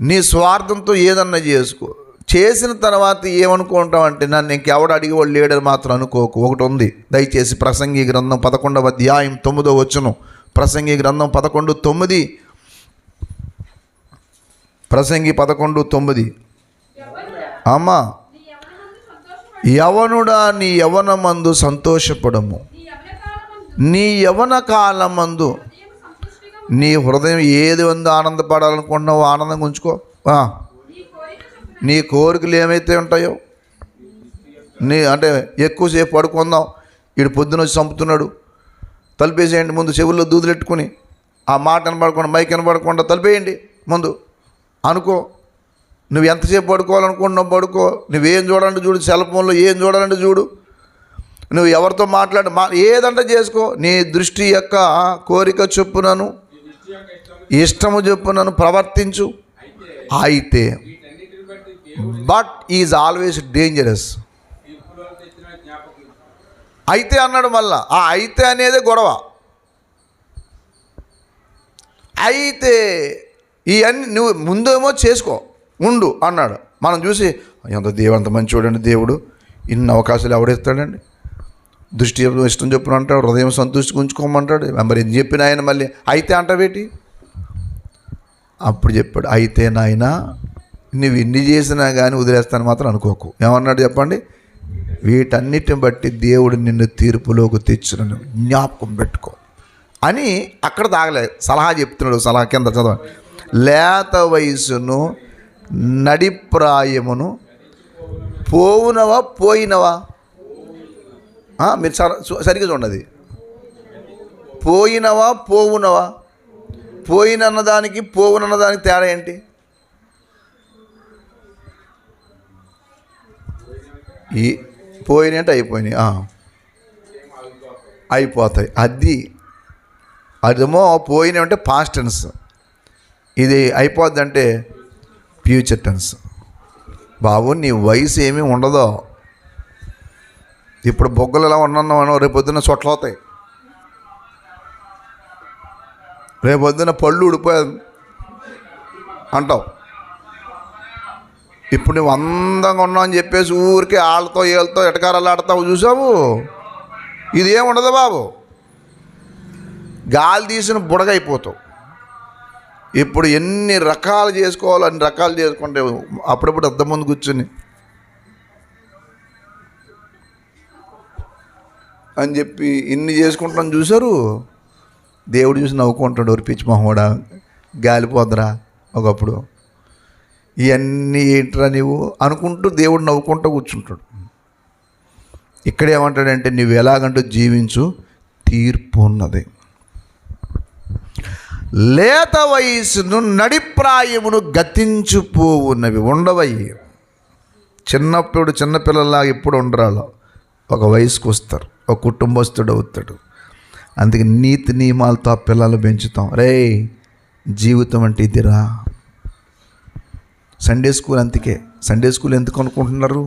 నీ స్వార్థంతో ఏదన్నా చేసుకో. చేసిన తర్వాత ఏమనుకుంటావు అంటే నన్ను ఇంకెవడు అడిగేవాడు లేడని మాత్రం అనుకోకు. ఒకటి ఉంది, దయచేసి ప్రసంగి గ్రంథం 11వ అధ్యాయం 9వ వచనం. ప్రసంగి గ్రంథం 11:9. ప్రసంగి 11:9. అమ్మా, యవనుడా నీ యవనమందు సంతోషపడము, నీ యవన కాలమందు నీ హృదయం ఏది ఉందో ఆనందపడాలనుకుంటున్నావో ఆనందంగా ఉంచుకో. నీ కోరికలు ఏమైతే ఉంటాయో, అంటే ఎక్కువసేపు పడుకుందాం, వీడు పొద్దున వచ్చి చంపుతున్నాడు, తలుపేసేయండి ముందు, చెవుల్లో దూదులెట్టుకుని ఆ మాట వినపడకుండా, మైక్ వినపడకుండా తలుపేయండి ముందు అనుకో. నువ్వు ఎంతసేపు పడుకోవాలనుకుంటున్నావు పడుకో. నువ్వేం చూడాలంటే చూడు, సెల్ ఫోన్లో ఏం చూడాలంటే చూడు, నువ్వు ఎవరితో ఏదంటే చేసుకో. నీ దృష్టి యొక్క కోరిక చొప్పునను ఇష్టము చొప్పునను ప్రవర్తించు. అయితే బట్ ఈజ్ ఆల్వేస్ డేంజరస్. అయితే అన్నాడు మళ్ళా. ఆ అయితే అనేదే గొడవ. అయితే ఇవన్నీ నువ్వు ముందేమో చేసుకో, ఉండు అన్నాడు. మనం చూసి ఎంత దేవుడు, అంత మంచి చూడండి దేవుడు, ఇన్ని అవకాశాలు ఎవడిస్తాడండి, దృష్టి ఇష్టం చెప్పును అంటాడు, హృదయం సంతృష్టి ఉంచుకోమంటాడు. మరి ఏం చెప్పిన ఆయన మళ్ళీ అయితే అంటావేటి? అప్పుడు చెప్పాడు, అయితే నాయన నువ్వు ఇన్ని చేసినా కానీ వదిలేస్తాను మాత్రం అనుకోకు. ఏమన్నాడు చెప్పండి? వీటన్నిటిని బట్టి దేవుడు నిన్ను తీర్పులోకి తెచ్చును జ్ఞాపకం పెట్టుకో అని అక్కడ తాగలే, సలహా చెప్తున్నాడు. సలహా కింద చదవ. లేత వయసును నడిప్రాయమును పోవునవా పోయినవా? మీరు సరిగ్గా చూడండి. పోయినవా పోవునవా? పోయినన్నదానికి పోవునన్నదానికి తేడా ఏంటి? ఈ పోయినాయి అంటే అయిపోయినాయి, అయిపోతాయి. అదేమో పోయినాయి అంటే పాస్ట్ టెన్స్, ఇది అయిపోద్ది అంటే ఫ్యూచర్ టెన్స్. బాబు నీ వయసు ఏమీ ఉండదో. ఇప్పుడు బొగ్గలు ఎలా ఉన్నాను, రేపొద్దున సొట్లు అవుతాయి, రేపొద్దున పళ్ళు ఊడిపోయాయి అంటావు. ఇప్పుడు నువ్వు అందంగా ఉన్నావు అని చెప్పేసి ఊరికే వాళ్ళతో వీళ్ళతో ఎటకారాలు ఆడతావు చూసావు. ఇది ఏముండదు బాబు, గాలి తీసిన బుడగైపోతావు. ఇప్పుడు ఎన్ని రకాలు చేసుకోవాలో అన్ని రకాలు చేసుకుంటే అప్పుడప్పుడు అద్దం ముందు కూర్చుని అని చెప్పి ఇన్ని చేసుకుంటాను చూసారు. దేవుడు చూసి నవ్వుకుంటాడు, ఒరి పిచ్చి మొహోడా గాలిపోద్దురా ఒకప్పుడు, ఇవన్నీ ఏంట్రా నీవు అనుకుంటూ దేవుడు నవ్వుకుంటూ కూర్చుంటాడు. ఇక్కడ ఏమంటాడంటే నువ్వు ఎలాగంటూ జీవించు, తీర్పు ఉన్నది. లేత వయసును నడిప్రాయమును గతించిపోవున్నవి ఉండవయ్యి. చిన్నప్పుడు చిన్నపిల్లలాగా ఎప్పుడు ఉండరాలో ఒక వయసుకు వస్తారు, ఒక కుటుంబస్తుడు అవుతాడు. అందుకే నీతి నియమాలతో ఆ పిల్లలు పెంచుతాం. రే జీవితం అంటే ఇదిరా. సండే స్కూల్ అందుకే సండే స్కూల్ ఎందుకు అనుకుంటున్నారు?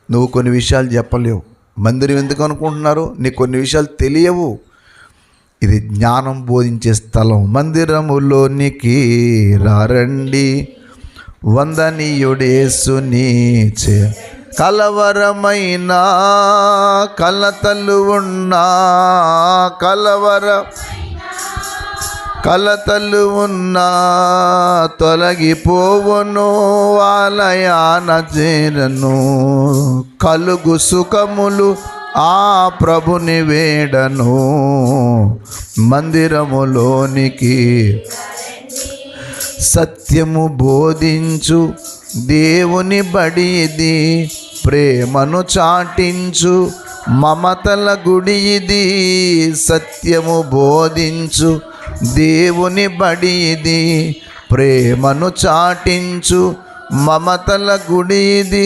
నువ్వు కొన్ని విషయాలు చెప్పలేవు. మందిరం ఎందుకు అనుకుంటున్నారు? నీకు కొన్ని విషయాలు తెలియవు. ఇది జ్ఞానం బోధించే స్థలం. మందిరములోనికి రారండి వందనీయుడేసుని కలవరమైన కలతలు ఉన్నా కలతలు ఉన్నా తొలగిపోవను ఆలయాన చేరను. కలుగు సుఖములు ఆ ప్రభుని వేడను. మందిరములోనికి సత్యము బోధించు దేవుని బడి ఇది. ప్రేమను చాటించు మమతల గుడి ఇది. సత్యము బోధించు దేవుని బడి ఇది. ప్రేమను చాటించు మమతల గుడి ఇది.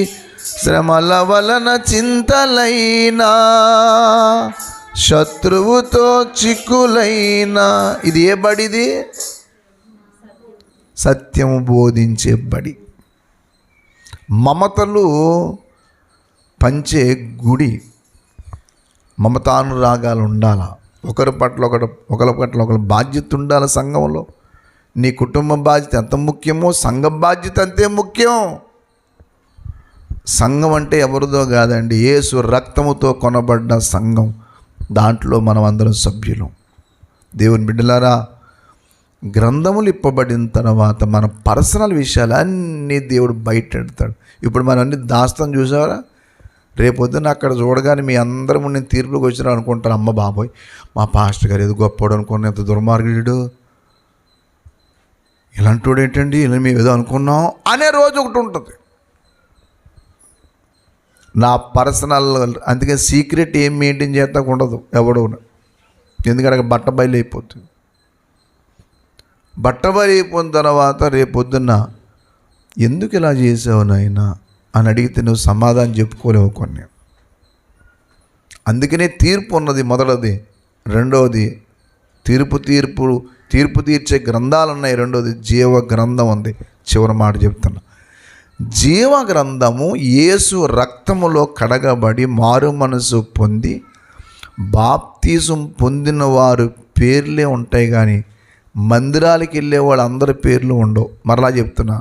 శ్రమల వలన చింతలైనా శత్రువుతో చిక్కులైనా, ఇది ఏ బడిది? సత్యము బోధించే బడి. మమతలు పంచే గుడి. మమతానురాగాలు ఉండాలా, ఒకరి పట్ల ఒకరి బాధ్యత ఉండాలి. సంఘంలో నీ కుటుంబ బాధ్యత ఎంత ముఖ్యమో సంఘ బాధ్యత అంతే ముఖ్యం. సంఘం అంటే ఎవరిదో కాదండి, యేసు రక్తముతో కొనబడ్డ సంఘం. దాంట్లో మనం అందరం సభ్యులం. దేవుని బిడ్డలారా, గ్రంథములు ఇప్పబడిన తర్వాత మన పర్సనల్ విషయాలు అన్నీ దేవుడు బయట పెడతాడు. ఇప్పుడు మనం అన్ని దాస్తాం, చూసారా? రేపొద్దున అక్కడ చూడగానే మీ అందరము నేను తీర్పులోకి వచ్చినా అనుకుంటారు, అమ్మ బాబోయ్ మా పాస్టర్ గారు ఏదో గొప్పవాడు అనుకున్నా, ఎంత దుర్మార్గుడు, ఇలాంటి వాడు ఏంటండి, ఇలా మేము ఏదో అనుకున్నాం అనే రోజు ఒకటి ఉంటుంది. నా పర్సనల్, అందుకే సీక్రెట్ ఏం మెయింటైన్ చేస్తా ఉండదు ఎవడో. ఎందుకంటే బట్ట బయలు అయిపోతుంది. బట్ట బయలు అయిపోయిన తర్వాత రేపొద్దున్న ఎందుకు ఇలా చేసావు నాయనా అని అడిగితే నువ్వు సమాధానం చెప్పుకోలేవు కొన్ని. అందుకనే తీర్పు ఉన్నది మొదటిది. రెండవది తీర్పు తీర్చే గ్రంథాలు ఉన్నాయి. రెండవది జీవ గ్రంథం ఉంది. చివరి మాట చెప్తున్నా, జీవ గ్రంథము యేసు రక్తములో కడగబడి మారు మనసు పొంది బాప్తీసం పొందిన వారు పేర్లే ఉంటాయి, కానీ మందిరాలకు వెళ్ళే వాళ్ళందరి పేర్లు ఉండవు. మరలా చెప్తున్నా,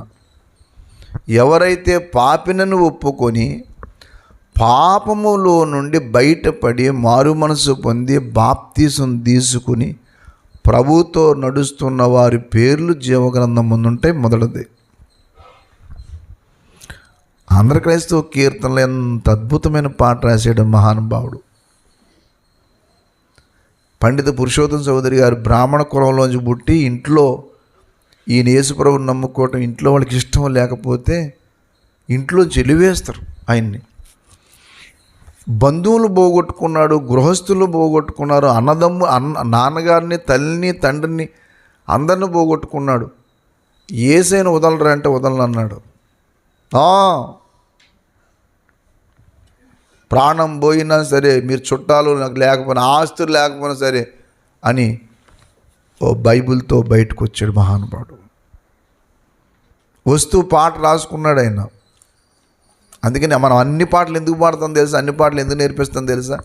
ఎవరైతే పాపినను ఒప్పుకొని పాపములో నుండి బయటపడి మారు మనసు పొంది బాప్తీసం తీసుకుని ప్రభుతో నడుస్తున్న వారి పేర్లు జీవగ్రంథం ముందుంటాయి. మొదటిది ఆంధ్ర క్రైస్తవ కీర్తనలో ఎంత అద్భుతమైన పాట రాసాడు మహానుభావుడు పండిత పురుషోత్తమ చౌదరి గారు. బ్రాహ్మణ కులంలోంచి పుట్టి ఇంట్లో ఈయన యేసుప్రభుని నమ్ముకోవటం ఇంట్లో వాళ్ళకి ఇష్టం లేకపోతే ఇంట్లో చెలివేస్తారు ఆయన్ని. బంధువులు పోగొట్టుకున్నాడు, గృహస్థులు పోగొట్టుకున్నారు, నాన్నగారిని తల్లిని తండ్రిని అందరిని పోగొట్టుకున్నాడు. యేసయ్యను వదలరా అంటే వదలనన్నాడు. ప్రాణం పోయినా సరే, మీరు చుట్టాలు నాకు లేకపోయినా, ఆస్తులు లేకపోయినా సరే అని ఓ బైబిల్తో బయటకు వచ్చాడు మహానుభావుడు. వస్తూ పాట రాసుకున్నాడు ఆయన. అందుకని మనం అన్ని పాటలు ఎందుకు పాడతాం తెలుసా? అన్ని పాటలు ఎందుకు నేర్పిస్తాం తెలుసా?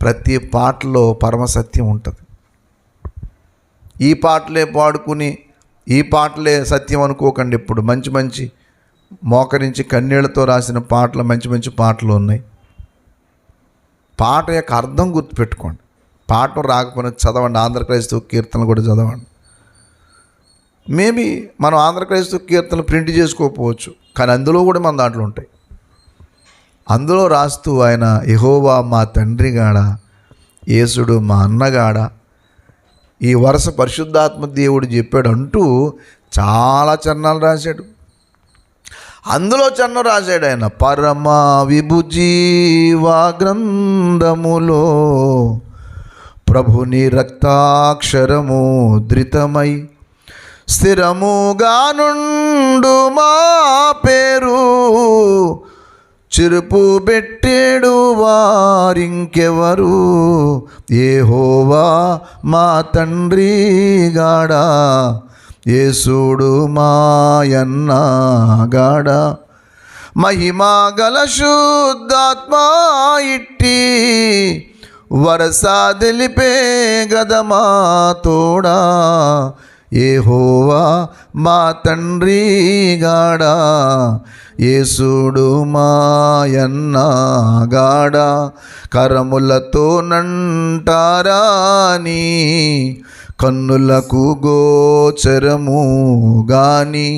ప్రతి పాటలో పరమసత్యం ఉంటుంది. ఈ పాటలే పాడుకుని ఈ పాటలే సత్యం అనుకోకండి. ఇప్పుడు మంచి మంచి మోకరించి కన్నీళ్లతో రాసిన పాటలు, మంచి మంచి పాటలు ఉన్నాయి. పాట యొక్క అర్థం గుర్తుపెట్టుకోండి. పాట రాకపోయినా చదవండి. ఆంధ్ర క్రైస్తవ కీర్తనలు కూడా చదవండి. మేబీ మనం ఆంధ్ర క్రైస్తవ కీర్తనలు ప్రింట్ చేసుకోకపోవచ్చు, కానీ అందులో కూడా మన దాంట్లో ఉంటాయి. అందులో రాస్తూ ఆయన యెహోవా మా తండ్రిగాడ, యేసుడు మా అన్నగాడ, ఈ వరుస పరిశుద్ధాత్మ దేవుడు చెప్పాడు అంటూ చాలా చరణాలు రాశాడు. అందులో చిన్న రాశాడు ఆయన, పరమ విభుజీవా గ్రంథములో ప్రభుని రక్తాక్షరము ధృతమై స్థిరముగా నుండు మా పేరు చిరుపు పెట్టేడు వారింకెవరు యెహోవా మా తండ్రి గాడా యేసుడు మాయన్న గాడా మహిమా గల శుద్ధాత్మా ఇట్టి వరస తెలిపే గదమా తోడా యెహోవా మా తండ్రి గాడా యేసుడు మాయన్న గాడా కరములతో నంటారాని కన్నులకు గోచరము గాని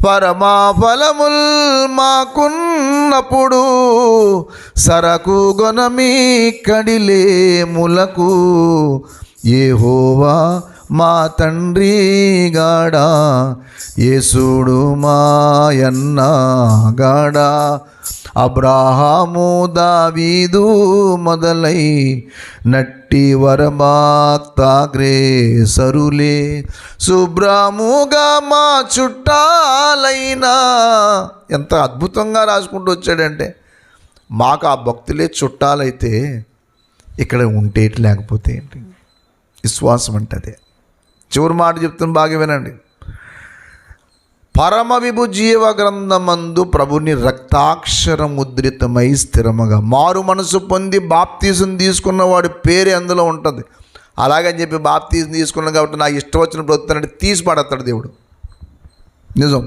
పరమా ఫలముల్ మాకున్నప్పుడు సరకు గొనమి కడిలేములకు యెహోవా మా తండ్రి గాడా యేసుడు మాయన్న గాడా అబ్రాహాము దావీదు మొదలై నట్టి వరమాక్తాగ్రేసరులే శుభ్రముగా మా చుట్టాలైనా. ఎంత అద్భుతంగా రాసుకుంటూ వచ్చాడంటే, మాకు ఆ భక్తులే చుట్టాలైతే ఇక్కడ ఉంటే లేకపోతే ఏంటి? విశ్వాసం అంటే అదే. చివరి మాట చెప్తున్న బాగా వినండి. పరమ విభు జీవ గ్రంథమందు ప్రభుని రక్తాక్షర ముద్రితమై స్థిరముగా. మారు మనసు పొంది బాప్తీసం తీసుకున్న వాడి పేరే అందులో ఉంటుంది. అలాగని చెప్పి బాప్తీసం తీసుకున్నాను కాబట్టి నాకు ఇష్టం వచ్చిన బ్రతుకుతానంటే తీసి పడేస్తాడు దేవుడు. నిజం.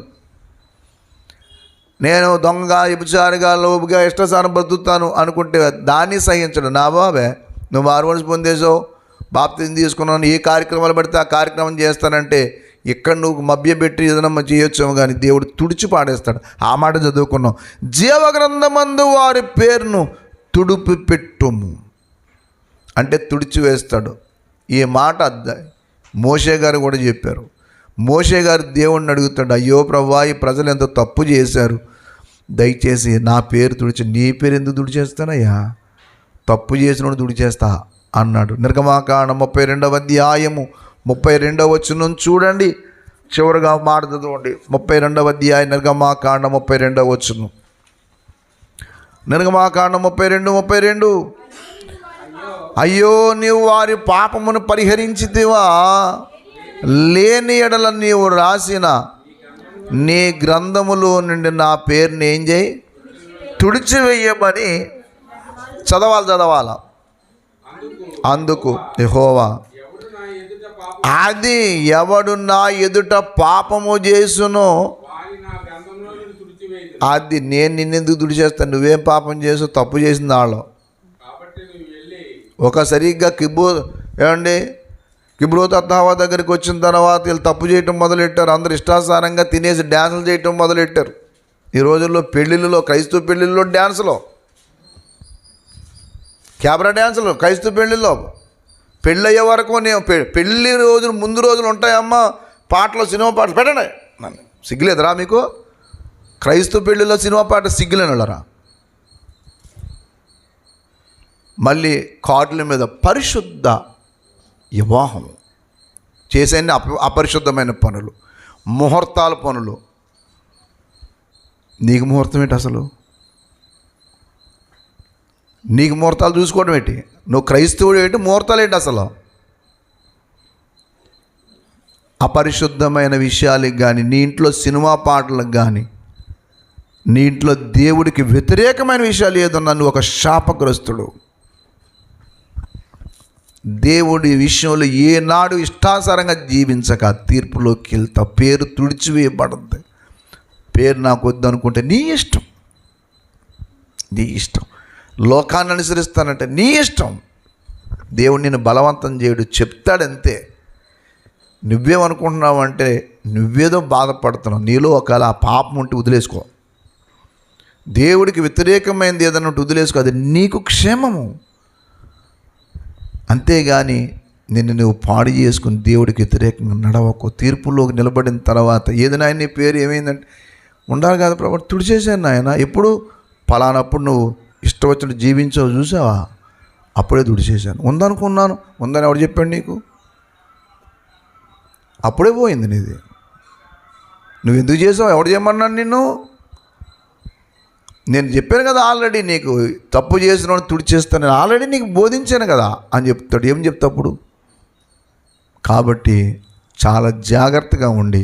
నేను దొంగగా వ్యభిచారిగా లోపుగా ఇష్టసారం బ్రతుకుతాను అనుకుంటే దాన్ని సహించడు. నా బాబే, నువ్వు మారు మనసు పొందేసావు, బాప్తీసం తీసుకున్నాను, ఏ కార్యక్రమాలు పడితే ఆ కార్యక్రమం చేస్తానంటే ఇక్కడ నువ్వు మభ్యపెట్టి ఏదైనా చేయొచ్చాము, కానీ దేవుడు తుడిచి పాడేస్తాడు. ఆ మాట చదువుకున్నాం. జీవగ్రంథమందు వారి పేరును తుడుపు పెట్టుము అంటే తుడిచి వేస్తాడు. ఈ మాట మోషే గారు కూడా చెప్పారు. మోషే గారు దేవుణ్ణి అడుగుతాడు, అయ్యో ప్రభువా, ఈ ప్రజలు ఎంతో తప్పు చేశారు, దయచేసి నా పేరు తుడిచి. నీ పేరు ఎందుకు తుడిచేస్తానయ్యా? తప్పు చేసినోడు తుడిచేస్తా అన్నాడు. నిర్గమాకాండం 32వ అధ్యాయము 32వ వచనం చూడండి. చివరిగా మాట చదవండి. 32వ అధ్యాయం నిర్గమాకాండం 32వ వచనం. నిర్గమాకాండం 32. అయ్యో, నీవు వారి పాపమును పరిహరించితివా? లేని ఎడల నీవు రాసిన నీ గ్రంథములో నుండి నా పేరుని ఏం చేయి? తుడిచివేయమని చదవాల. అందుకు యెహోవా, అది ఎవడు నా ఎదుట పాపము చేసునో అది నేను నిన్నెందుకు తుడిచేస్తాను? నువ్వేం పాపం చేసావు? తప్పు చేసింది వాళ్ళు. ఒక సరిగ్గా కిబ్రోత్ హవ్వ దగ్గరికి వచ్చిన తర్వాత వీళ్ళు తప్పు చేయటం మొదలెట్టారు. అందరు ఇష్టాసారంగా తినేసి డ్యాన్సులు చేయటం మొదలెట్టారు. ఈ రోజుల్లో పెళ్ళిళ్ళలో, క్రైస్తవ పెళ్ళిళ్ళలో డ్యాన్సులు, క్యాబరా డ్యాన్సులు క్రైస్తవ పెళ్ళిళ్ళలో. పెళ్ళి అయ్యే వరకు నేను పెళ్ళి రోజులు ముందు రోజులు ఉంటాయమ్మా, పాటలు, సినిమా పాటలు పెట్టండి. సిగ్గులేదురా మీకు? క్రైస్తవ పెళ్ళిలో సినిమా పాట సిగ్గులేనరా? మళ్ళీ కార్డుల మీద పరిశుద్ధ వివాహం చేసే అపరిశుద్ధమైన పనులు, ముహూర్తాల పనులు. నీకు ముహూర్తం ఏంటి అసలు? నీకు ముహూర్తాలు చూసుకోవడం ఏంటి? నువ్వు క్రైస్తవుడు ఏంటి? ముహూర్తాలు ఏంటి అసలు? అపరిశుద్ధమైన విషయాలకు కానీ, నీ ఇంట్లో సినిమా పాటలకు కానీ, నీ ఇంట్లో దేవుడికి వ్యతిరేకమైన విషయాలు ఏదన్నా నువ్వు ఒక శాపగ్రస్తుడు. దేవుడి విషయంలో ఏనాడు ఇష్టాసారంగా జీవించక తీర్పులోకి వెళ్తా. పేరు తుడిచివేయబడుతుంది. పేరు నాకు వద్దు అనుకుంటే నీ ఇష్టం. లోకాన్ని అనుసరిస్తానంటే నీ ఇష్టం. దేవుడు నిన్ను బలవంతం చేయడు, చెప్తాడంతే. నువ్వేమనుకుంటున్నావు అంటే నువ్వేదో బాధపడుతున్నావు. నీలో ఒకవేళ ఆ పాపం ఉంటే వదిలేసుకో. దేవుడికి వ్యతిరేకమైనది ఏదన్నా ఉంటే వదిలేసుకో. అది నీకు క్షేమము. అంతేగాని నువ్వు పాడు చేసుకుని దేవుడికి వ్యతిరేకంగా నడవకు. తీర్పులోకి నిలబడిన తర్వాత ఏదైనా నీ పేరు ఏమైందంటే ఉండాలి కదా ప్రభు. తుడిచేశాను నాయన. ఎప్పుడు పలానప్పుడు నువ్వు ఇష్టం వచ్చినట్టు జీవించావు చూసావా, అప్పుడే తుడిచేశాను. ఉందనుకున్నాను, ఉందని ఎవడు చెప్పాడు నీకు? అప్పుడే పోయింది నీది. నువ్వు ఎందుకు చేసావు? ఎవడు చేయమన్నాను నిన్ను? నేను చెప్పాను కదా ఆల్రెడీ, నీకు తప్పు చేసిన తుడిచేస్తాను, నేను ఆల్రెడీ నీకు బోధించాను కదా అని చెప్తాడు. ఏం చెప్తాప్పుడు? కాబట్టి చాలా జాగ్రత్తగా ఉండి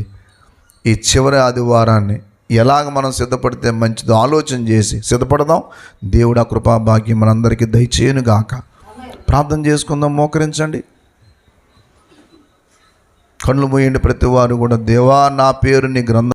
ఈ చివరి ఆదివారాన్ని ఎలాగ మనం సిద్ధపడితే మంచిదో ఆలోచన చేసి సిద్ధపడదాం. దేవుడు ఆ కృపా భాగ్యం మనందరికీ దయచేయును గాక. ప్రార్థన చేసుకుందాం. మోకరించండి, కళ్ళు మూయండి. ప్రతి వారు కూడా, దేవా నా పేరు నీ గ్రంథం